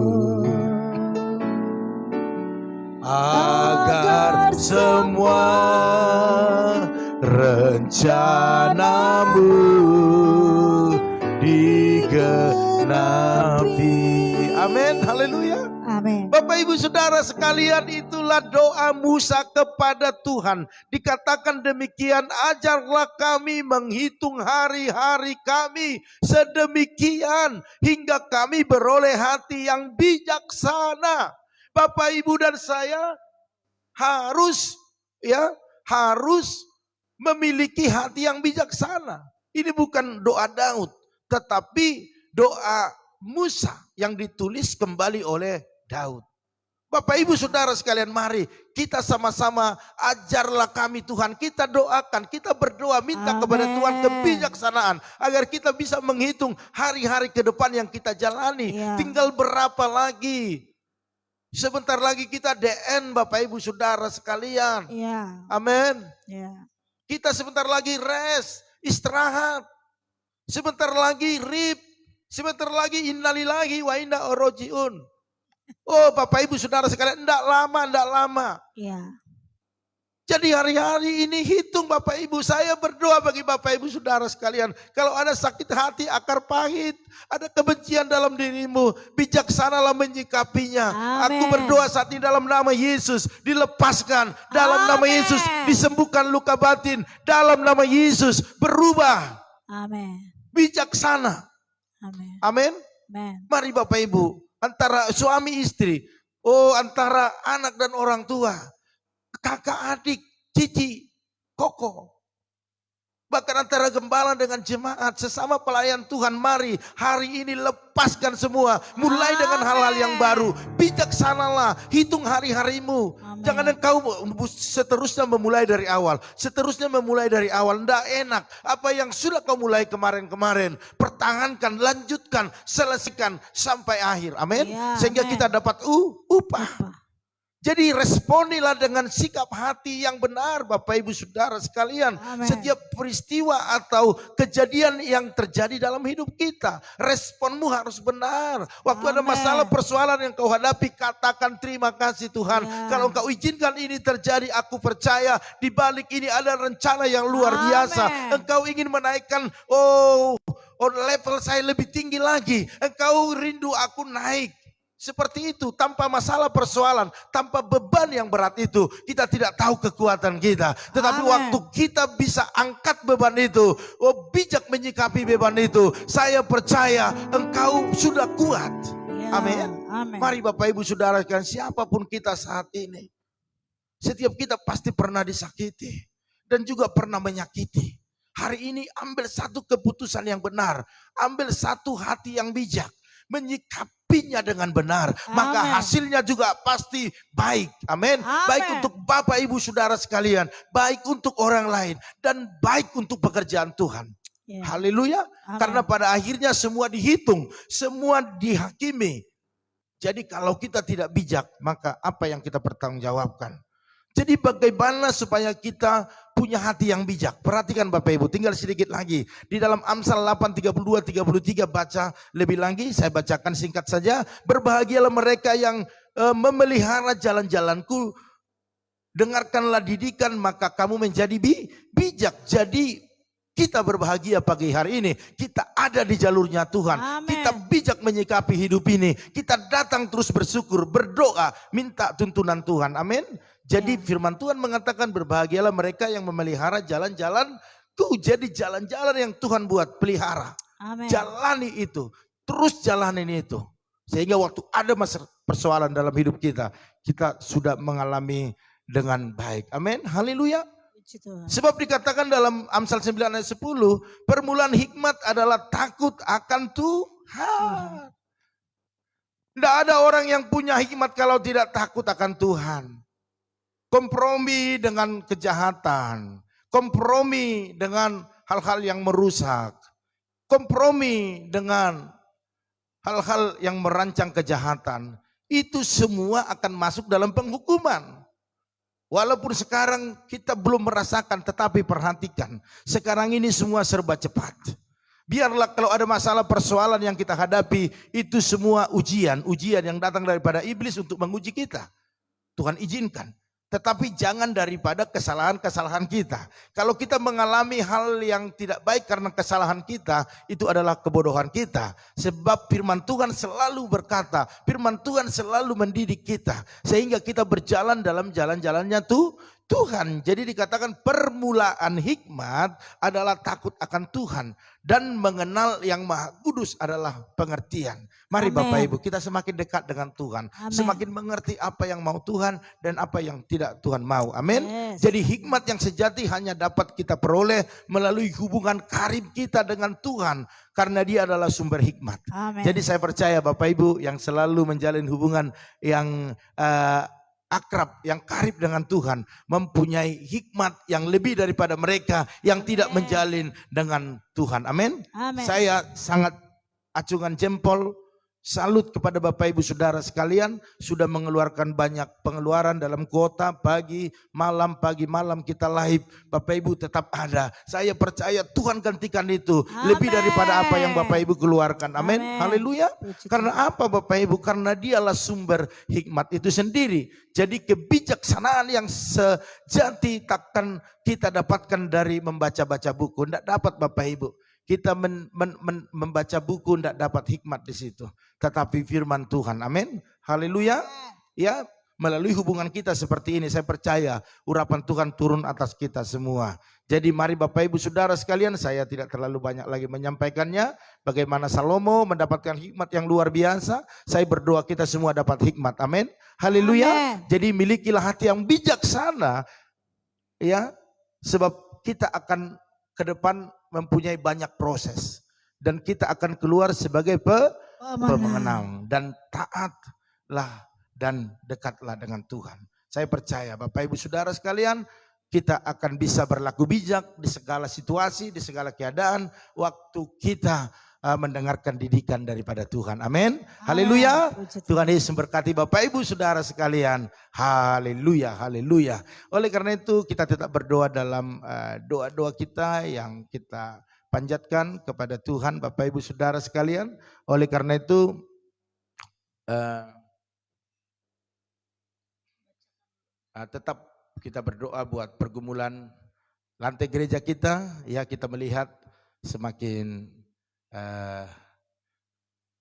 Agar semua rencanamu digenapi. Amin, haleluya. Amin. Bapak Ibu Saudara sekalian, itulah doa Musa kepada Tuhan. Dikatakan demikian, ajarlah kami menghitung hari-hari kami sedemikian hingga kami beroleh hati yang bijaksana. Bapak Ibu dan saya harus memiliki hati yang bijaksana. Ini bukan doa Daud, tetapi doa Musa yang ditulis kembali oleh Daud. Bapak Ibu Saudara sekalian, mari kita sama-sama ajarlah kami Tuhan. Kita doakan, kita berdoa minta kepada Tuhan kebijaksanaan agar kita bisa menghitung hari-hari ke depan yang kita jalani. Tinggal berapa lagi? Sebentar lagi kita DN Bapak Ibu Saudara sekalian. Amin. Kita sebentar lagi rest, istirahat. Sebentar lagi rip. Sebentar lagi innalillahi wa inna ilaihi rajiun. Oh Bapak Ibu Saudara sekalian, enggak lama. Jadi hari-hari ini hitung Bapak Ibu. Saya berdoa bagi Bapak Ibu Saudara sekalian. Kalau ada sakit hati, akar pahit, ada kebencian dalam dirimu, bijaksanalah menyikapinya. Aku berdoa saat ini dalam nama Yesus, dilepaskan. Dalam nama Yesus, disembuhkan luka batin. Dalam nama Yesus, berubah. Bijaksana. Amin. Mari Bapak Ibu, antara suami istri, antara anak dan orang tua, kakak adik, cici, koko, bahkan antara gembala dengan jemaat, sesama pelayan Tuhan, mari hari ini lepaskan semua, mulai dengan hal-hal yang baru. Bijaksanalah, hitung hari-harimu. Jangan engkau seterusnya memulai dari awal. Tidak enak. Apa yang sudah kau mulai kemarin-kemarin, pertahankan, lanjutkan, selesaikan sampai akhir. Amin. Sehingga kita dapat upah. Jadi responilah dengan sikap hati yang benar Bapak Ibu Saudara sekalian. Setiap peristiwa atau kejadian yang terjadi dalam hidup kita, responmu harus benar. Waktu ada masalah persoalan yang kau hadapi, katakan terima kasih Tuhan. Kalau engkau izinkan ini terjadi, aku percaya di balik ini ada rencana yang luar biasa. Engkau ingin menaikkan level saya lebih tinggi lagi. Engkau rindu aku naik. Seperti itu, tanpa masalah persoalan, tanpa beban yang berat itu, kita tidak tahu kekuatan kita. Tetapi waktu kita bisa angkat beban itu, bijak menyikapi beban itu, saya percaya engkau sudah kuat. Amin. Mari Bapak Ibu Saudara, siapapun kita saat ini, setiap kita pasti pernah disakiti dan juga pernah menyakiti. Hari ini ambil satu keputusan yang benar, ambil satu hati yang bijak, menyikapinya dengan benar, maka hasilnya juga pasti baik. Amin. Baik untuk Bapak Ibu Saudara sekalian, baik untuk orang lain, dan baik untuk pekerjaan Tuhan. Haleluya. Karena pada akhirnya semua dihitung, semua dihakimi. Jadi kalau kita tidak bijak, maka apa yang kita pertanggungjawabkan? Jadi bagaimana supaya kita punya hati yang bijak? Perhatikan Bapak Ibu, tinggal sedikit lagi. Di dalam Amsal 8:32-33 baca lebih lagi, saya bacakan singkat saja. Berbahagialah mereka yang memelihara jalan-jalanku, dengarkanlah didikan maka kamu menjadi bijak. Jadi kita berbahagia pagi hari ini. Kita ada di jalurnya Tuhan. Amen. Kita bijak menyikapi hidup ini. Kita datang terus bersyukur, berdoa, minta tuntunan Tuhan. Amin. Jadi firman Tuhan mengatakan berbahagialah mereka yang memelihara jalan-jalanku. Jadi jalan-jalan yang Tuhan buat, pelihara. Amen. Jalani itu. Terus jalanin itu. Sehingga waktu ada masalah persoalan dalam hidup kita, kita sudah mengalami dengan baik. Amin. Haleluya. Sebab dikatakan dalam Amsal 9 ayat 10, permulaan hikmat adalah takut akan Tuhan. Tidak ada orang yang punya hikmat kalau tidak takut akan Tuhan. Kompromi dengan kejahatan, kompromi dengan hal-hal yang merusak, kompromi dengan hal-hal yang merancang kejahatan, itu semua akan masuk dalam penghukuman. Walaupun sekarang kita belum merasakan, tetapi perhatikan, sekarang ini semua serba cepat. Biarlah kalau ada masalah persoalan yang kita hadapi, itu semua ujian yang datang daripada iblis untuk menguji kita. Tuhan izinkan. Tetapi jangan daripada kesalahan-kesalahan kita. Kalau kita mengalami hal yang tidak baik karena kesalahan kita, itu adalah kebodohan kita. Sebab firman Tuhan selalu berkata, firman Tuhan selalu mendidik kita. Sehingga kita berjalan dalam jalan-jalannya Tuhan. Jadi dikatakan permulaan hikmat adalah takut akan Tuhan. Dan mengenal yang maha kudus adalah pengertian. Mari Amen. Bapak Ibu, kita semakin dekat dengan Tuhan. Amen. Semakin mengerti apa yang mau Tuhan dan apa yang tidak Tuhan mau. Amin. Yes. Jadi hikmat yang sejati hanya dapat kita peroleh melalui hubungan karib kita dengan Tuhan. Karena dia adalah sumber hikmat. Amen. Jadi saya percaya Bapak Ibu yang selalu menjalin hubungan yang akrab, yang karib dengan Tuhan, mempunyai hikmat yang lebih daripada mereka yang tidak menjalin dengan Tuhan. Amin. Amen. Saya sangat acungan jempol, salut kepada Bapak Ibu Saudara sekalian, sudah mengeluarkan banyak pengeluaran dalam kuota pagi malam kita live. Bapak Ibu tetap ada. Saya percaya Tuhan gantikan itu. Amen. Lebih daripada apa yang Bapak Ibu keluarkan. Amin. Amen. Haleluya. Puji Karena apa Bapak Ibu? Karena dialah sumber hikmat itu sendiri. Jadi kebijaksanaan yang sejati takkan kita dapatkan dari membaca-baca buku. Tidak dapat Bapak Ibu. Kita membaca buku tidak dapat hikmat di situ. Tetapi firman Tuhan. Amin. Haleluya. Ya, melalui hubungan kita seperti ini saya percaya urapan Tuhan turun atas kita semua. Jadi mari Bapak Ibu Saudara sekalian, saya tidak terlalu banyak lagi menyampaikannya. Bagaimana Salomo mendapatkan hikmat yang luar biasa. Saya berdoa kita semua dapat hikmat. Amin. Haleluya. Amen. Jadi milikilah hati yang bijaksana. Ya, sebab kita akan ke depan mempunyai banyak proses. Dan kita akan keluar sebagai pemenang. Dan taatlah dan dekatlah dengan Tuhan. Saya percaya Bapak Ibu Saudara sekalian, kita akan bisa berlaku bijak di segala situasi, di segala keadaan. Waktu kita mendengarkan didikan daripada Tuhan. Amin. Haleluya. Tuhan Yesus memberkati Bapak Ibu Saudara sekalian. Haleluya, haleluya. Oleh karena itu kita tetap berdoa dalam doa-doa kita yang kita panjatkan kepada Tuhan Bapak Ibu Saudara sekalian. Oleh karena itu tetap kita berdoa buat pergumulan lantai gereja kita. Ya, kita melihat semakin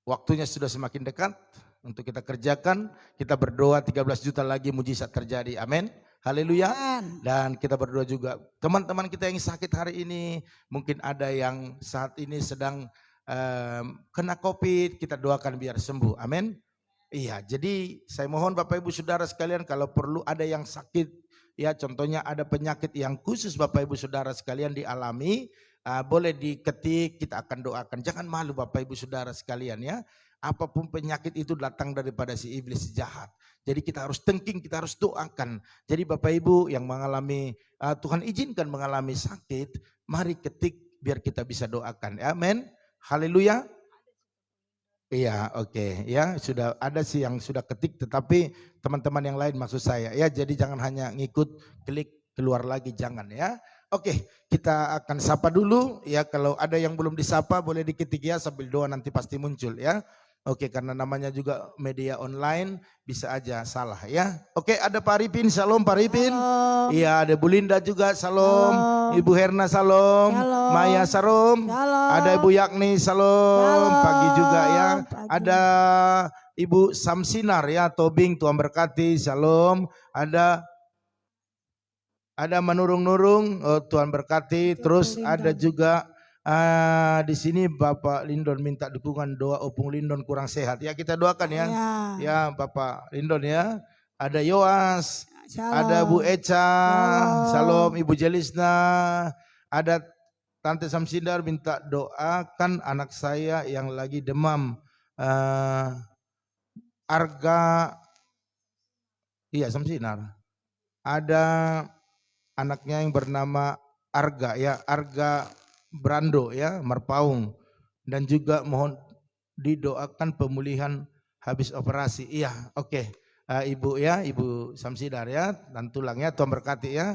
waktunya sudah semakin dekat untuk kita kerjakan. Kita berdoa 13 juta lagi mujizat terjadi. Amin. Haleluya. Dan kita berdoa juga teman-teman kita yang sakit hari ini, mungkin ada yang saat ini sedang kena COVID, kita doakan biar sembuh. Amin. Iya, jadi saya mohon Bapak Ibu Saudara sekalian, kalau perlu ada yang sakit, ya contohnya ada penyakit yang khusus Bapak Ibu Saudara sekalian dialami, boleh diketik, kita akan doakan. Jangan malu Bapak Ibu Saudara sekalian ya. Apapun penyakit itu datang daripada si iblis jahat. Jadi kita harus tengking, kita harus doakan. Jadi Bapak Ibu yang mengalami, Tuhan izinkan mengalami sakit, mari ketik biar kita bisa doakan. Amin. Haleluya. Iya, oke. Ya, sudah ada sih yang sudah ketik, tetapi teman-teman yang lain maksud saya. Ya, jadi jangan hanya ngikut, klik, keluar lagi, jangan ya. Oke, kita akan sapa dulu ya. Kalau ada yang belum disapa boleh diketik ya, sambil doa nanti pasti muncul ya. Oke, karena namanya juga media online bisa aja salah ya. Oke, ada Pak Arifin, salam Pak Arifin. Shalom. Iya, ada Bu Linda juga, salam. Shalom. Ibu Herna, salam. Shalom. Maya, salam. Shalom. Ada Ibu Yakni, salam. Shalom. Pagi juga ya. Pagi. Ada Ibu Samsinar ya, Tobing, Tuhan berkati, salam. Ada menurung-nurung, oh, Tuhan berkati. Terus ada juga di sini Bapak Lindon minta dukungan doa Opung Lindon kurang sehat. Ya kita doakan ya. Ya Bapak Lindon ya. Ada Yoas, Shalom. ada Bu Eca, Shalom. salam Ibu Jelisna. Ada Tante Samsidar minta doakan anak saya yang lagi demam. Arga, iya Samsinar. Ada anaknya yang bernama Arga ya, Arga Brando ya, Marpaung, dan juga mohon didoakan pemulihan habis operasi. Iya, oke. Ibu ya, Ibu Samsidar ya, dan tulang ya, Tuhan berkati ya.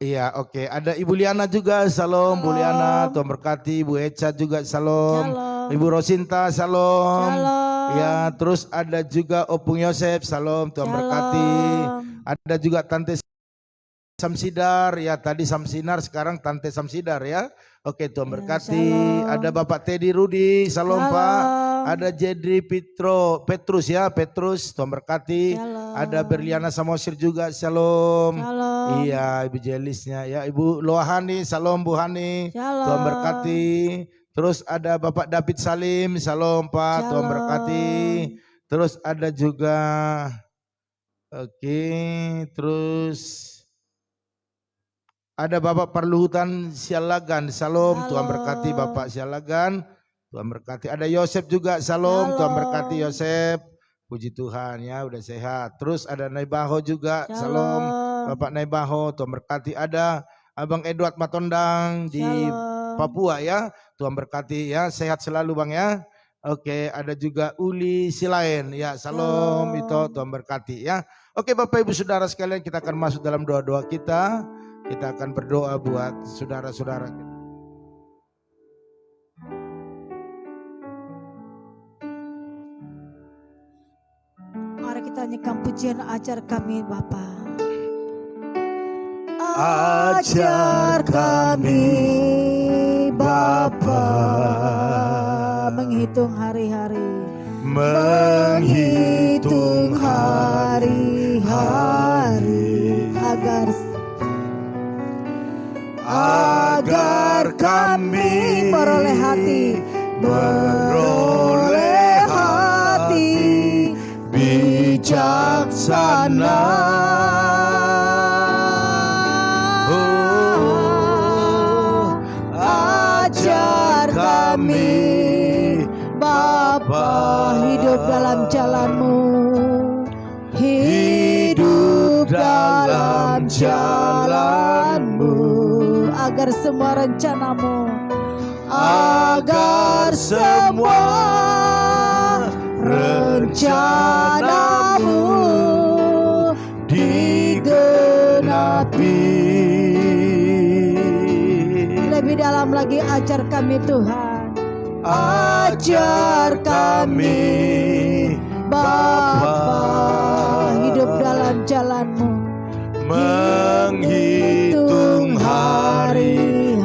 Iya, oke. Ada Ibu Liana juga, salam Bu Liana, Tuhan berkati. Ibu Eca juga, salam. Ibu Rosinta, salam. Ya, terus ada juga Opung Yosef, salam, Tuhan berkati. Ada juga Tante Samsidar ya, tadi Samsinar, sekarang Tante Samsidar ya. Oke, Tuhan berkati. Ada Bapak Teddy Rudi, salam Pak. Ada Jedri Petrus ya, Petrus, Tuhan berkati. Ada Berliana Samosir juga, salam. Iya, Ibu Jelisnya ya, Ibu Loahani, salam Bu Hani, Tuhan berkati. Terus ada Bapak David Salim, salam Pak, Tuhan berkati. Terus ada juga, oke, terus ada Bapak Perluhutan Sialagan, salam, Tuhan berkati Bapak Sialagan, Tuhan berkati. Ada Yosef juga, salam, Tuhan berkati Yosef. Puji Tuhan ya, udah sehat. Terus ada Naibaho juga, salam, Bapak Naibaho, Tuhan berkati. Ada Abang Edward Matondang di Papua ya, Tuhan berkati ya, sehat selalu Bang ya. Oke, ada juga Uli Silain ya, salam, itu Tuhan berkati ya. Oke Bapak Ibu Saudara sekalian, kita akan masuk dalam doa-doa kita. Kita akan berdoa buat saudara-saudara. Mari kita nyanyikan pujian ajar kami Bapa. Ajar kami Bapa menghitung hari-hari, menghitung hari-hari agar kami beroleh hati bijaksana. Ajar kami Bapa hidup dalam jalan-Mu, hidup dalam jalan-Mu, agar semua rencana-Mu, agar semua rencana-Mu digenapi. Lebih dalam lagi, ajar kami Tuhan, ajar kami Bapa hidup dalam jalan-Mu, menghitung hari-hari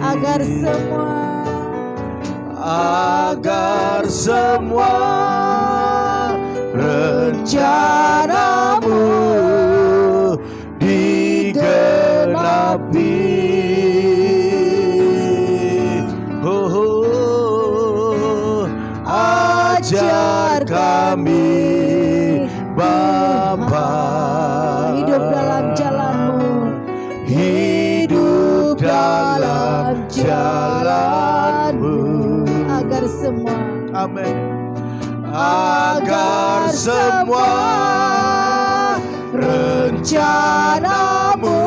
agar semua rencana-Mu digenapi. Ajar kami Bapa hidup dalam jalan-Mu, hidup dalam jalan-Mu, agar semua, amin, agar semua rencana-Mu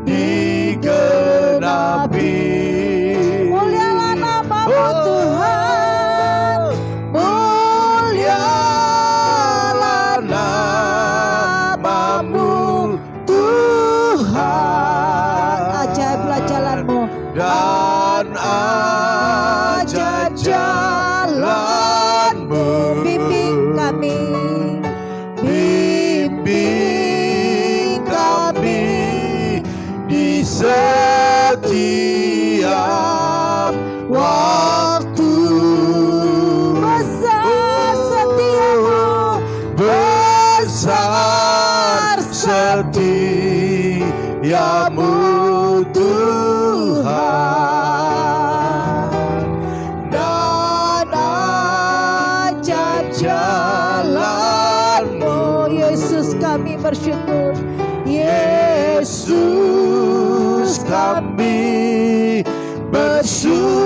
digenapi. Mulialah nama-Mu Tuhan, mulialah nama-Mu Tuhan. Ajaiblah jalan-Mu Dan ajaib setiamu Tuhan, dan ajar jalanmu. Yesus kami bersyukur, Yesus kami bersyukur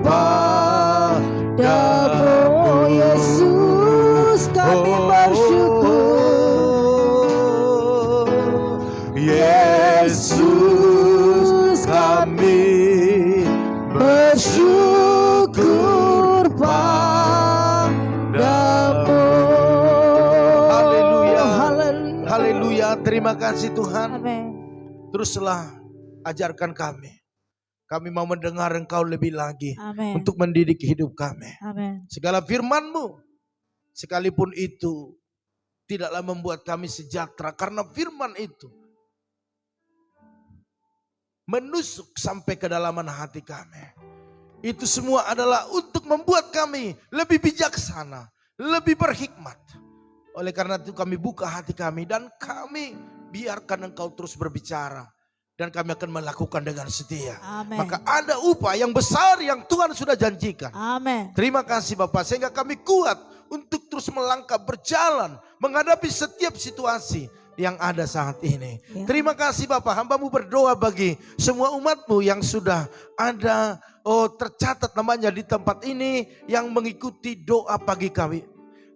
padamu. Yesus kami bersyukur, Yesus kami bersyukur padamu. Haleluya. Haleluya. Haleluya, terima kasih Tuhan. Amin. Teruslah ajarkan kami. Kami mau mendengar Engkau lebih lagi Amin. untuk mendidik hidup kami. Amin. Segala firman-Mu, sekalipun itu tidaklah membuat kami sejahtera, karena firman itu menusuk sampai kedalaman hati kami. Itu semua adalah untuk membuat kami lebih bijaksana, lebih berhikmat. Oleh karena itu kami buka hati kami dan kami biarkan Engkau terus berbicara. Dan kami akan melakukan dengan setia. Amin. Maka ada upah yang besar yang Tuhan sudah janjikan. Amin. Terima kasih Bapak, sehingga kami kuat untuk terus melangkah berjalan menghadapi setiap situasi yang ada saat ini. Ya. Terima kasih Bapak, hamba-Mu berdoa bagi semua umat-Mu yang sudah ada tercatat namanya di tempat ini yang mengikuti doa pagi kami.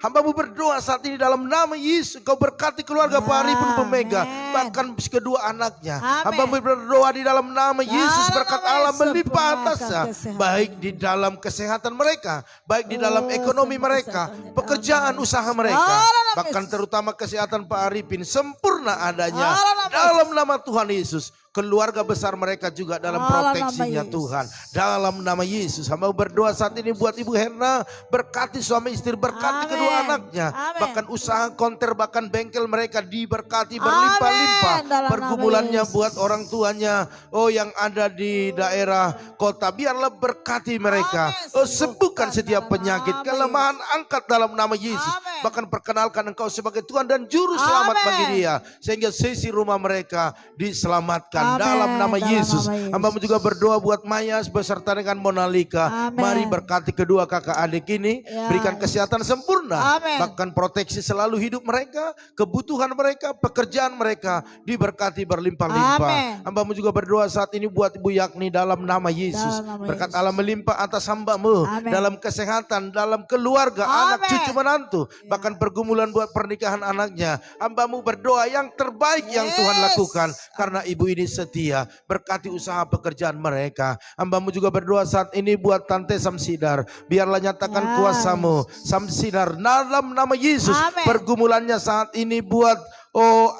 Hamba-Mu berdoa saat ini dalam nama Yesus, Kau berkati keluarga Pak Arifin Pemega, bahkan kedua anaknya. Hamba-Mu berdoa di dalam nama Yesus, berkat Allah melimpah atasnya, baik di dalam kesehatan mereka, baik di dalam ekonomi mereka, pekerjaan usaha mereka, bahkan terutama kesehatan Pak Arifin sempurna adanya dalam nama Tuhan Yesus. Keluarga besar mereka juga dalam proteksinya Tuhan. Dalam nama Yesus, hamba berdoa saat ini buat Ibu Herna, berkati suami istri, berkati kedua anaknya. Bahkan usaha konter, bahkan bengkel mereka diberkati berlimpah-limpah. Pergumulannya buat orang tuanya, yang ada di daerah kota, biarlah berkati mereka. Sembuhkan setiap penyakit, kelemahan angkat dalam nama Yesus. Bahkan perkenalkan Engkau sebagai Tuhan dan Juru Selamat bagi dia. Sehingga sisi rumah mereka diselamatkan. Dalam nama Yesus. Hamba-Mu juga berdoa buat Maya beserta dengan Monalika. Mari berkati kedua kakak adik ini. Berikan kesehatan sempurna. Bahkan proteksi selalu hidup mereka. Kebutuhan mereka, pekerjaan mereka diberkati berlimpah-limpah. Hamba-Mu juga berdoa saat ini buat Ibu Yakni dalam nama Yesus. Berkat Allah melimpah atas hamba-Mu. Dalam kesehatan, dalam keluarga, anak, cucu, menantu. Bahkan pergumulan buat pernikahan anaknya. Hamba-Mu berdoa yang terbaik yang Tuhan lakukan. Karena ibu ini setia, berkati usaha pekerjaan mereka. Hamba-Mu juga berdoa saat ini buat Tante Samsidar, biarlah nyatakan kuasa-Mu Samsidar dalam nama Yesus. Pergumulannya saat ini buat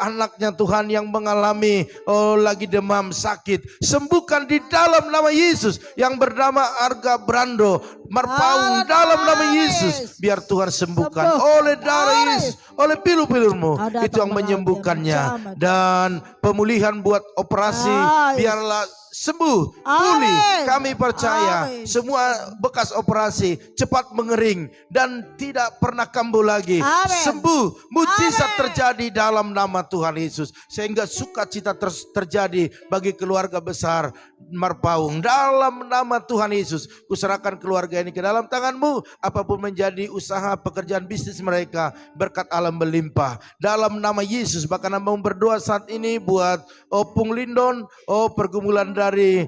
anaknya Tuhan yang mengalami lagi demam sakit, sembuhkan di dalam nama Yesus. Yang bernama Arga Brando Marpaung, dalam nama Yesus, biar Tuhan sembuhkan oleh darah Yesus, oleh pilu-pilur-Mu, itu yang menyembuhkannya. Dan pemulihan buat operasi, biarlah sembuh, pulih. Kami percaya semua bekas operasi cepat mengering dan tidak pernah kambuh lagi. Sembuh, mujizat terjadi dalam nama Tuhan Yesus. Sehingga sukacita terjadi bagi keluarga besar Marpaung. Dalam nama Tuhan Yesus, kuserahkan keluarga ini ke dalam tangan-Mu. Apapun menjadi usaha pekerjaan bisnis mereka, berkat Allah melimpah. Dalam nama Yesus, bahkan Hamba berdoa saat ini buat Pung Lindon, pergumulan dari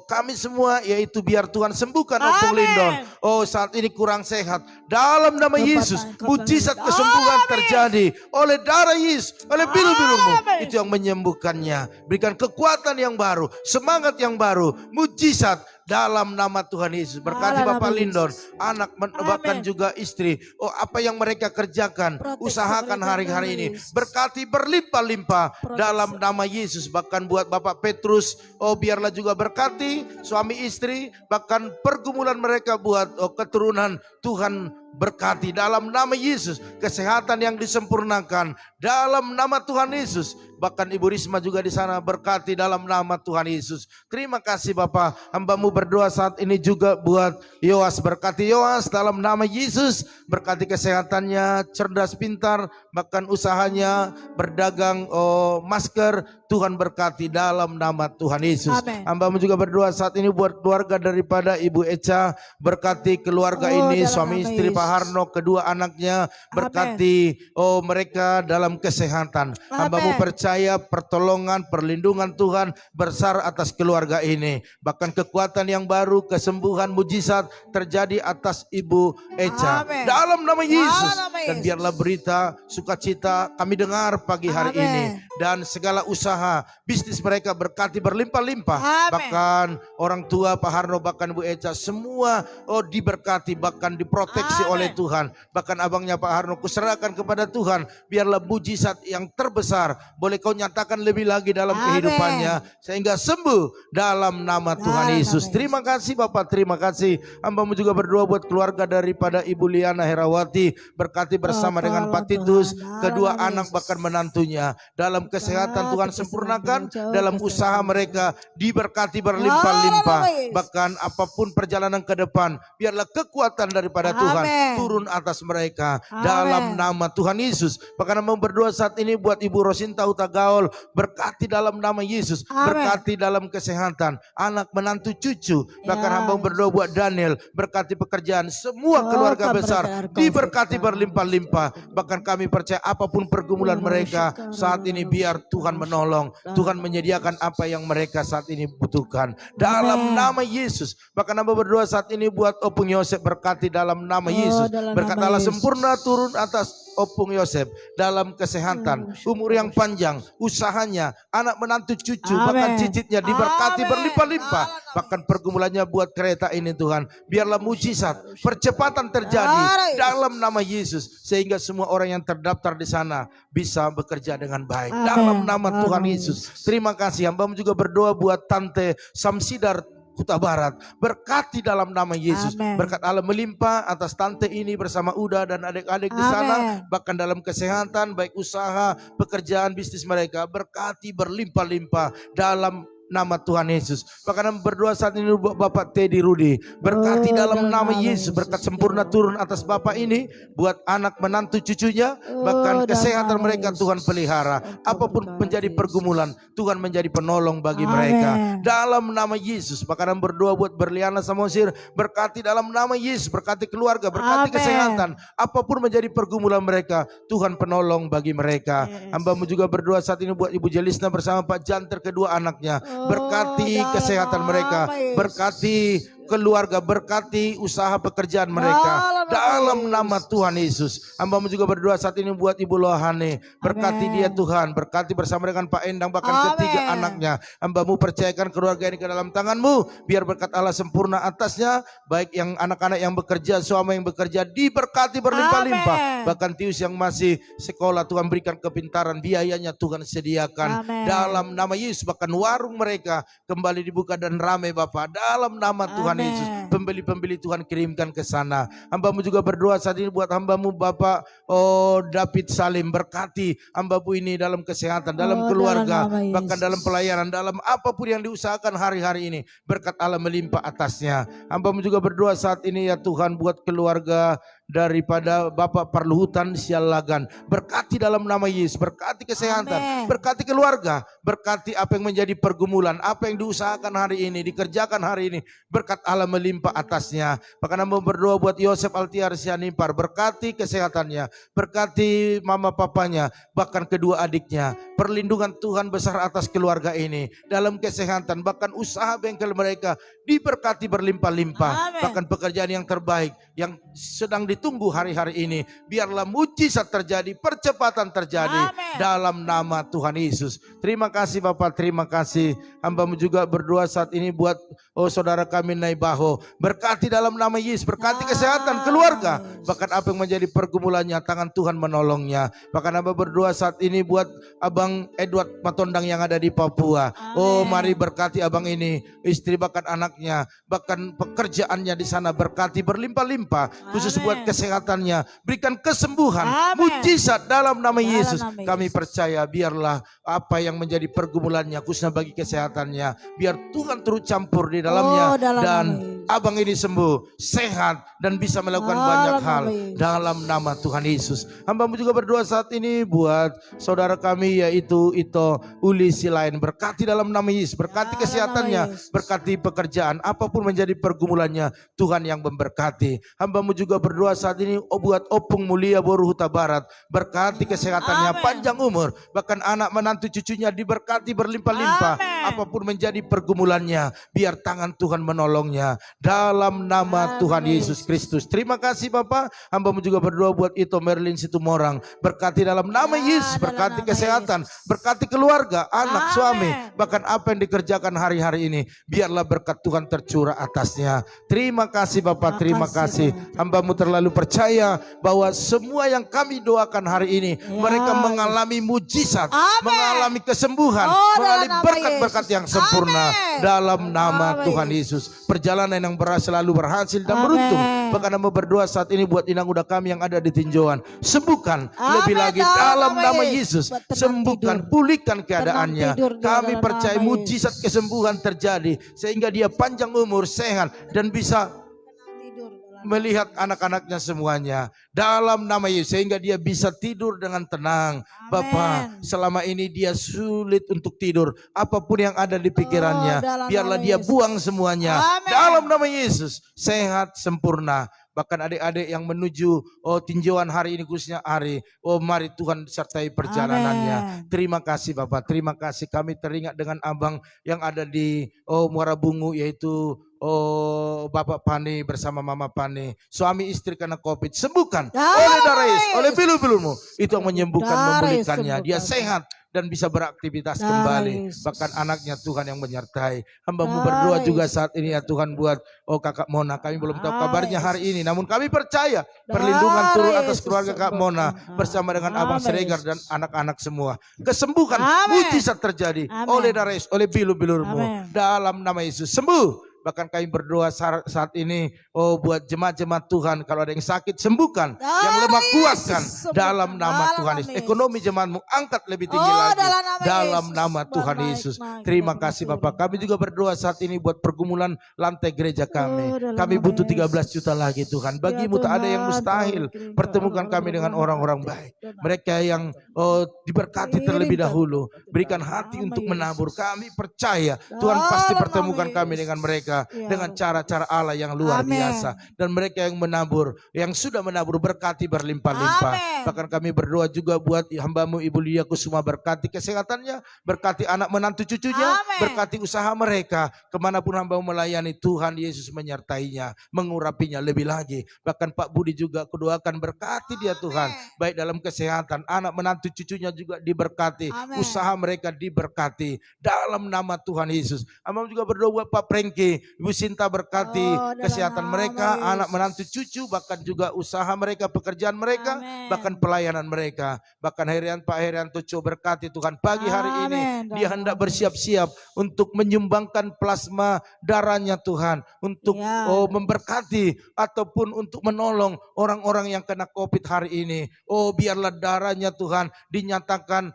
kami semua, yaitu biar Tuhan sembuhkan Pung Lindon. Saat ini kurang sehat. Dalam nama Yesus, mujizat kesembuhan terjadi oleh darah Yesus, oleh pilu-pilu-Mu, itu yang menyembuhkannya. Berikan kekuatan yang baru, semangat yang baru, mujizat dalam nama Tuhan Yesus. Berkati Bapak Lindon, anak, bahkan juga istri. Apa yang mereka kerjakan, usahakan hari-hari ini, berkati berlimpah-limpah dalam nama Yesus. Bahkan buat Bapak Petrus, biarlah juga berkati suami istri, bahkan pergumulan mereka buat keturunan Tuhan berkati dalam nama Yesus, kesehatan yang disempurnakan dalam nama Tuhan Yesus. Bahkan Ibu Risma juga di sana berkati dalam nama Tuhan Yesus. Terima kasih Bapak, hamba-Mu berdoa saat ini juga buat Yoas, berkati Yoas dalam nama Yesus, berkati kesehatannya, cerdas pintar, bahkan usahanya berdagang masker, Tuhan berkati dalam nama Tuhan Yesus. Hamba-Mu juga berdoa saat ini buat keluarga daripada Ibu Eca, berkati keluarga ini, suami istri Pak Harno, kedua anaknya, berkati mereka dalam kesehatan. Hamba-Mu percaya pertolongan, perlindungan Tuhan besar atas keluarga ini. Bahkan kekuatan yang baru, kesembuhan, mujizat terjadi atas Ibu Eca. Dalam nama Yesus. Dan biarlah berita sukacita kami dengar pagi hari ini. Dan segala usaha, bisnis mereka berkati berlimpah-limpah. Bahkan orang tua Pak Harno, bahkan Bu Eca, semua diberkati, bahkan diproteksi oleh Tuhan. Bahkan abangnya Pak Harno, kuserahkan kepada Tuhan. Biarlah mujizat yang terbesar boleh kau nyatakan lebih lagi dalam kehidupannya, sehingga sembuh dalam nama Tuhan Yesus. Terima kasih Bapak, terima kasih. Hamba-Mu juga berdoa buat keluarga daripada Ibu Liana Herawati, berkati bersama dengan Pak Titus, kedua anak bahkan menantunya. Dalam kesehatan Tuhan sempurnakan, dalam usaha mereka diberkati berlimpah-limpah. Bahkan apapun perjalanan ke depan, biarlah kekuatan daripada Tuhan turun atas mereka dalam nama Tuhan Yesus. Bahkan hamba berdoa saat ini buat Ibu Rosinta Huta Gaul, berkati dalam nama Yesus, berkati dalam kesehatan, anak menantu cucu. Bahkan hamba berdoa buat Daniel, berkati pekerjaan, semua keluarga besar diberkati berlimpah-limpah. Bahkan kami percaya apapun pergumulan mereka saat ini, biar Tuhan menolong, Tuhan menyediakan apa yang mereka saat ini butuhkan dalam nama Yesus. Bahkan hamba berdoa saat ini buat Opung Yosef, berkati dalam nama Yesus, berkat Allah sempurna turun atas Opung Yosef dalam kesehatan, umur yang panjang, usahanya, anak menantu cucu, bahkan cicitnya diberkati berlimpah-limpah. Bahkan pergumulannya buat kereta ini Tuhan, biarlah mujizat, percepatan terjadi dalam nama Yesus, sehingga semua orang yang terdaftar di sana bisa bekerja dengan baik dalam nama Tuhan Yesus. Terima kasih. Hamba juga berdoa buat Tante Samsidar Kuta Barat, berkati dalam nama Yesus. Berkat Allah melimpah atas tante ini bersama Uda dan adik-adik di sana, bahkan dalam kesehatan, baik usaha, pekerjaan, bisnis mereka, berkati berlimpah-limpah dalam nama Tuhan Yesus. Bahkan berdoa saat ini Bapak Teddy Rudi, berkati dalam nama Yesus, berkat sempurna turun atas Bapak ini, buat anak menantu cucunya, bahkan kesehatan mereka Tuhan pelihara. Apapun menjadi pergumulan, Tuhan menjadi penolong bagi mereka dalam nama Yesus. Bahkan berdoa buat Berliana Samosir, berkati dalam nama Yesus, berkati keluarga, berkati kesehatan. Apapun menjadi pergumulan mereka, Tuhan penolong bagi mereka. Hamba-Mu juga berdoa saat ini buat Ibu Jelisna bersama Pak Janter, kedua anaknya, berkati kesehatan mereka, berkati keluarga, berkati usaha pekerjaan mereka dalam nama Tuhan Yesus. Hamba-Mu juga berdoa saat ini buat Ibu Lohane, berkati dia Tuhan, berkati bersama dengan Pak Endang, bahkan ketiga anaknya. Hamba-Mu percayakan keluarga ini ke dalam tangan-Mu, biar berkat Allah sempurna atasnya, baik yang anak-anak yang bekerja, suami yang bekerja, diberkati berlimpah-limpah. Bahkan Tius yang masih sekolah, Tuhan berikan kepintaran, biayanya Tuhan sediakan dalam nama Yesus. Bahkan warung mereka kembali dibuka dan ramai Bapak dalam nama Tuhan Yesus. Pembeli-pembeli Tuhan kirimkan ke sana. Hamba-Mu juga berdoa saat ini buat hamba-Mu Bapak David Salim, berkati hamba-Mu ini dalam kesehatan, dalam keluarga, bahkan dalam pelayanan, dalam apapun yang diusahakan hari-hari ini, berkat Allah melimpah atasnya. Hamba-Mu juga berdoa saat ini ya Tuhan buat keluarga daripada Bapak Parluhutan Sialagan, berkati dalam nama Yesus, berkati kesehatan, berkati keluarga, berkati apa yang menjadi pergumulan, apa yang diusahakan hari ini, dikerjakan hari ini, berkat Allah melimpah atasnya. Bahkan hamba berdoa buat Yosef Altiar Sianipar, berkati kesehatannya, berkati mama papanya, bahkan kedua adiknya. Perlindungan Tuhan besar atas keluarga ini dalam kesehatan, bahkan usaha bengkel mereka diberkati berlimpah-limpah. Bahkan pekerjaan yang terbaik yang sedang ditunggu hari-hari ini. Biarlah mujizat terjadi, percepatan terjadi. Amin. Dalam nama Tuhan Yesus. Terima kasih Bapak, terima kasih. Hamba-Mu juga berdoa saat ini buat saudara kami Naibaho. Berkati dalam nama Yesus, berkati kesehatan keluarga. Bahkan apa yang menjadi pergumulannya, tangan Tuhan menolongnya. Bahkan hamba berdoa saat ini buat Abang Edward Matondang yang ada di Papua. Oh, mari berkati abang ini, istri bahkan anaknya, bahkan pekerjaannya di sana berkati berlimpah-limpah, khusus buat kesehatannya. Berikan kesembuhan, mujizat dalam nama Yesus. Kami percaya biarlah apa yang menjadi pergumulannya, khususnya bagi kesehatannya, biar Tuhan turut campur di dalamnya dan abang ini sembuh, sehat dan bisa melakukan banyak hal dalam nama Tuhan Yesus. Hamba-Mu juga berdoa saat ini buat saudara kami yaitu Ito Uli Silain. Berkati dalam nama Yesus, berkati kesehatannya, berkati pekerjaan, apapun menjadi pergumulannya, Tuhan yang memberkati. Hamba-Mu juga berdoa saat ini buat Opung Mulia Boru Huta Barat. Berkati kesehatannya, panjang umur, bahkan anak menantu cucunya diberkati berlimpah-limpah. Apapun menjadi pergumulannya, biar tangan Tuhan menolongnya dalam nama Tuhan Yesus Kristus. Terima kasih Bapak. Hamba-Mu juga berdoa buat Ito Merlin Situmorang. Berkati dalam nama Yesus, berkati kesehatan, berkati keluarga, anak, suami, bahkan apa yang dikerjakan hari-hari ini, biarlah berkat Tuhan tercurah atasnya. Terima kasih Bapak, terima kasih. Hamba-Mu terlalu percaya bahwa semua yang kami doakan hari ini, mereka mengalami mujizat, mengalami kesembuhan, mengalami berkat-berkat yang sempurna dalam nama Tuhan Yesus. Perjalanan yang selalu berhasil dan beruntung. Bahkan hamba berdoa saat ini buat inang udah kami yang ada di tinjauan, sembuhkan lebih lagi dalam nama Yesus. Sembuhkan, pulihkan keadaannya. Kami percaya mujizat kesembuhan terjadi sehingga dia panjang umur, sehat dan bisa melihat anak-anaknya semuanya dalam nama Yesus, sehingga dia bisa tidur dengan tenang. Bapak, selama ini dia sulit untuk tidur, apapun yang ada di pikirannya, biarlah dia buang semuanya dalam nama Yesus. Sehat sempurna. Bahkan adik-adik yang menuju tinjauan hari ini, khususnya Ari, mari Tuhan sertai perjalanannya. Terima kasih Bapak, terima kasih. Kami teringat dengan abang yang ada di Muara Bungu, yaitu Bapak Pani bersama Mama Pani, suami istri kena COVID. Sembuhkan oleh darah Yesus, oleh pilu-pilumu, itu yang menyembuhkan, memulihkannya. Dia sehat dan bisa beraktivitas kembali. Bahkan anaknya Tuhan yang menyertai. Hamba-Mu berdoa juga saat ini ya Tuhan buat Kakak Mona. Kami belum tahu kabarnya hari ini, namun kami percaya perlindungan turun atas keluarga Kak Mona bersama dengan Abang Siregar dan anak-anak semua. Kesembuhan, mujizat terjadi oleh darah Yesus, oleh pilu-pilumu, dalam nama Yesus. Sembuh. Bahkan kami berdoa saat ini buat jemaat-jemaat Tuhan, kalau ada yang sakit sembuhkan, yang lemah kuatkan dalam nama Tuhan Yesus. Ekonomi jemaatmu angkat lebih tinggi lagi dalam nama Tuhan Yesus. Terima kasih Bapak. Kami juga berdoa saat ini buat pergumulan lantai gereja kami. Kami butuh 13 juta lagi Tuhan. Bagimu tak ada yang mustahil. Pertemukan kami dengan orang-orang baik, mereka yang diberkati terlebih dahulu. Berikan hati untuk menabur. Kami percaya Tuhan pasti pertemukan kami dengan mereka, dengan cara-cara Allah yang luar biasa. Dan mereka yang menabur, yang sudah menabur, berkati berlimpah-limpah. Bahkan kami berdoa juga buat hamba-Mu Ibu Lia Kusuma, berkati kesehatannya, berkati anak menantu cucunya, berkati usaha mereka. Kemanapun hamba-Mu melayani, Tuhan Yesus menyertainya, mengurapinya lebih lagi. Bahkan Pak Budi juga kudoakan, berkati dia Tuhan, baik dalam kesehatan, anak menantu cucunya juga diberkati, usaha mereka diberkati dalam nama Tuhan Yesus. Hamba juga berdoa buat Pak Prengki, Ibu Sinta, berkati kesehatan mereka, anak menantu cucu, bahkan juga usaha mereka, pekerjaan mereka, bahkan pelayanan mereka. Bahkan Pak Herianto berkati Tuhan, pagi hari ini dia hendak bersiap-siap untuk menyumbangkan plasma darahnya Tuhan, untuk memberkati ataupun untuk menolong orang-orang yang kena COVID hari ini. Biarlah darahnya Tuhan dinyatakan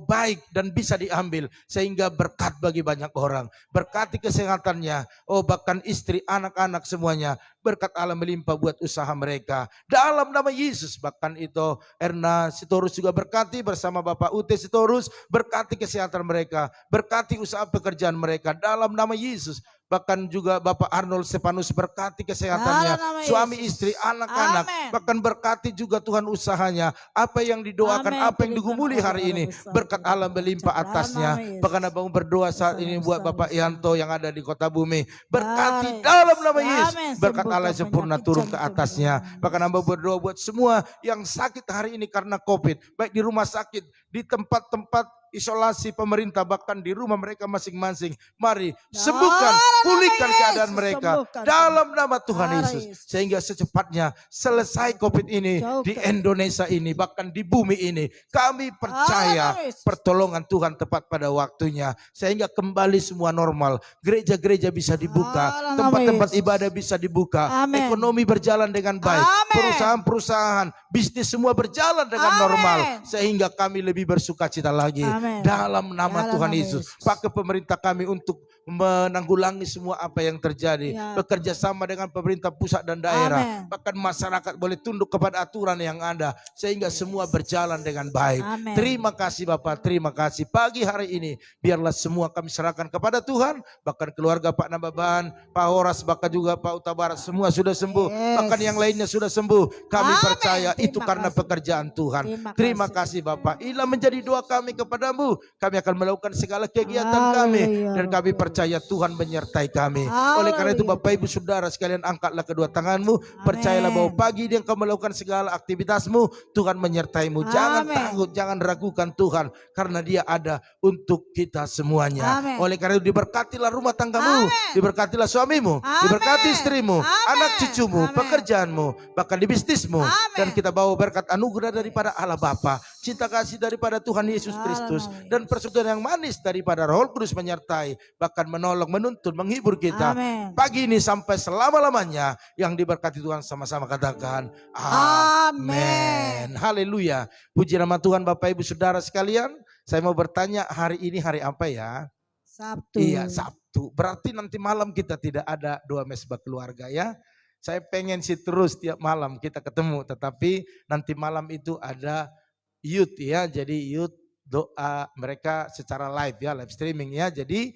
baik dan bisa diambil sehingga berkat bagi banyak orang. Berkati kesehatannya, bahkan istri, anak-anak semuanya, berkat Allah melimpah buat usaha mereka dalam nama Yesus. Bahkan itu Erna Sitorus juga berkati bersama Bapak Ute Sitorus, berkati kesehatan mereka, berkati usaha pekerjaan mereka dalam nama Yesus. Bahkan juga Bapak Arnold Stefanus, berkati kesehatannya, suami istri, anak-anak, bahkan berkati juga Tuhan usahanya, apa yang didoakan, apa yang digumuli hari ini, berkat Allah melimpah atasnya. Bahkan Abang berdoa saat ini buat Bapak Yanto yang ada di Kota Bumi, berkati dalam nama Yesus, berkat Allah yang sempurna turun ke atasnya. Bahkan hamba berdoa buat semua yang sakit hari ini karena COVID. Baik di rumah sakit, di tempat-tempat isolasi pemerintah, bahkan di rumah mereka masing-masing. Mari sembuhkan, pulihkan keadaan mereka dalam nama Tuhan Yesus. Sehingga secepatnya selesai COVID ini di Indonesia ini, bahkan di bumi ini. Kami percaya pertolongan Tuhan tepat pada waktunya. Sehingga kembali semua normal. Gereja-gereja bisa dibuka, tempat-tempat ibadah bisa dibuka, ekonomi berjalan dengan baik, perusahaan-perusahaan, bisnis semua berjalan dengan normal. Sehingga kami lebih bersuka cita lagi. Dalam nama Tuhan Yesus. Pakai pemerintah kami untuk menanggulangi semua apa yang terjadi. Bekerja sama dengan pemerintah pusat dan daerah. Bahkan masyarakat boleh tunduk kepada aturan yang ada. Sehingga semua berjalan dengan baik. Terima kasih Bapak, terima kasih. Pagi hari ini biarlah semua kami serahkan kepada Tuhan. Bahkan keluarga Pak Nababan, Pak Horas, bahkan juga Pak Utabarat semua sudah sembuh. Bahkan yang lainnya sudah sembuh. Kami percaya itu karena pekerjaan Tuhan. Terima kasih Bapak. Inilah menjadi doa kami kepadamu. Kami akan melakukan segala kegiatan kami. Dan kami percaya Tuhan menyertai kami. Oleh karena itu Bapak Ibu Saudara sekalian, angkatlah kedua tanganmu. Percayalah bahwa pagi ini engkau melakukan segala aktivitasmu. Tuhan menyertaimu. Jangan takut, jangan ragukan Tuhan. Karena Dia ada untuk kita semuanya. Oleh karena itu diberkatilah rumah tanggamu. Diberkatilah suamimu. Diberkati istrimu. Anak cucumu. Pekerjaanmu. Bahkan di bisnismu. Dan kita bawa berkat anugerah daripada Allah Bapa. Cinta kasih daripada Tuhan Yesus Kristus. Dan persekutuan yang manis daripada Roh Kudus menyertai. Bahkan menolong, menuntun, menghibur kita. Pagi ini sampai selama-lamanya. Yang diberkati Tuhan sama-sama katakan. Amin. Haleluya. Puji nama Tuhan Bapak Ibu Saudara sekalian. Saya mau bertanya, hari ini hari apa ya? Sabtu. Iya, Sabtu. Berarti nanti malam kita tidak ada doa mesbah keluarga ya. Saya pengen sih terus tiap malam kita ketemu. Tetapi nanti malam itu ada youth ya. Jadi youth doa mereka secara live ya, live streaming ya. Jadi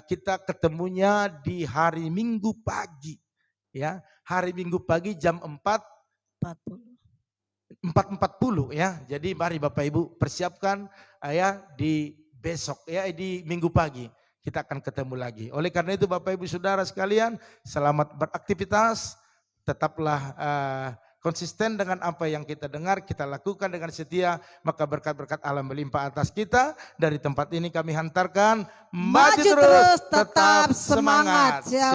kita ketemunya di hari Minggu pagi ya. Hari Minggu pagi jam 4.40 ya. Jadi mari Bapak Ibu persiapkan ya di besok ya, di Minggu pagi kita akan ketemu lagi. Oleh karena itu Bapak Ibu Saudara sekalian, selamat beraktivitas. Tetaplah konsisten dengan apa yang kita dengar, kita lakukan dengan setia, maka berkat-berkat Allah melimpah atas kita. Dari tempat ini kami hantarkan, maju terus, tetap semangat.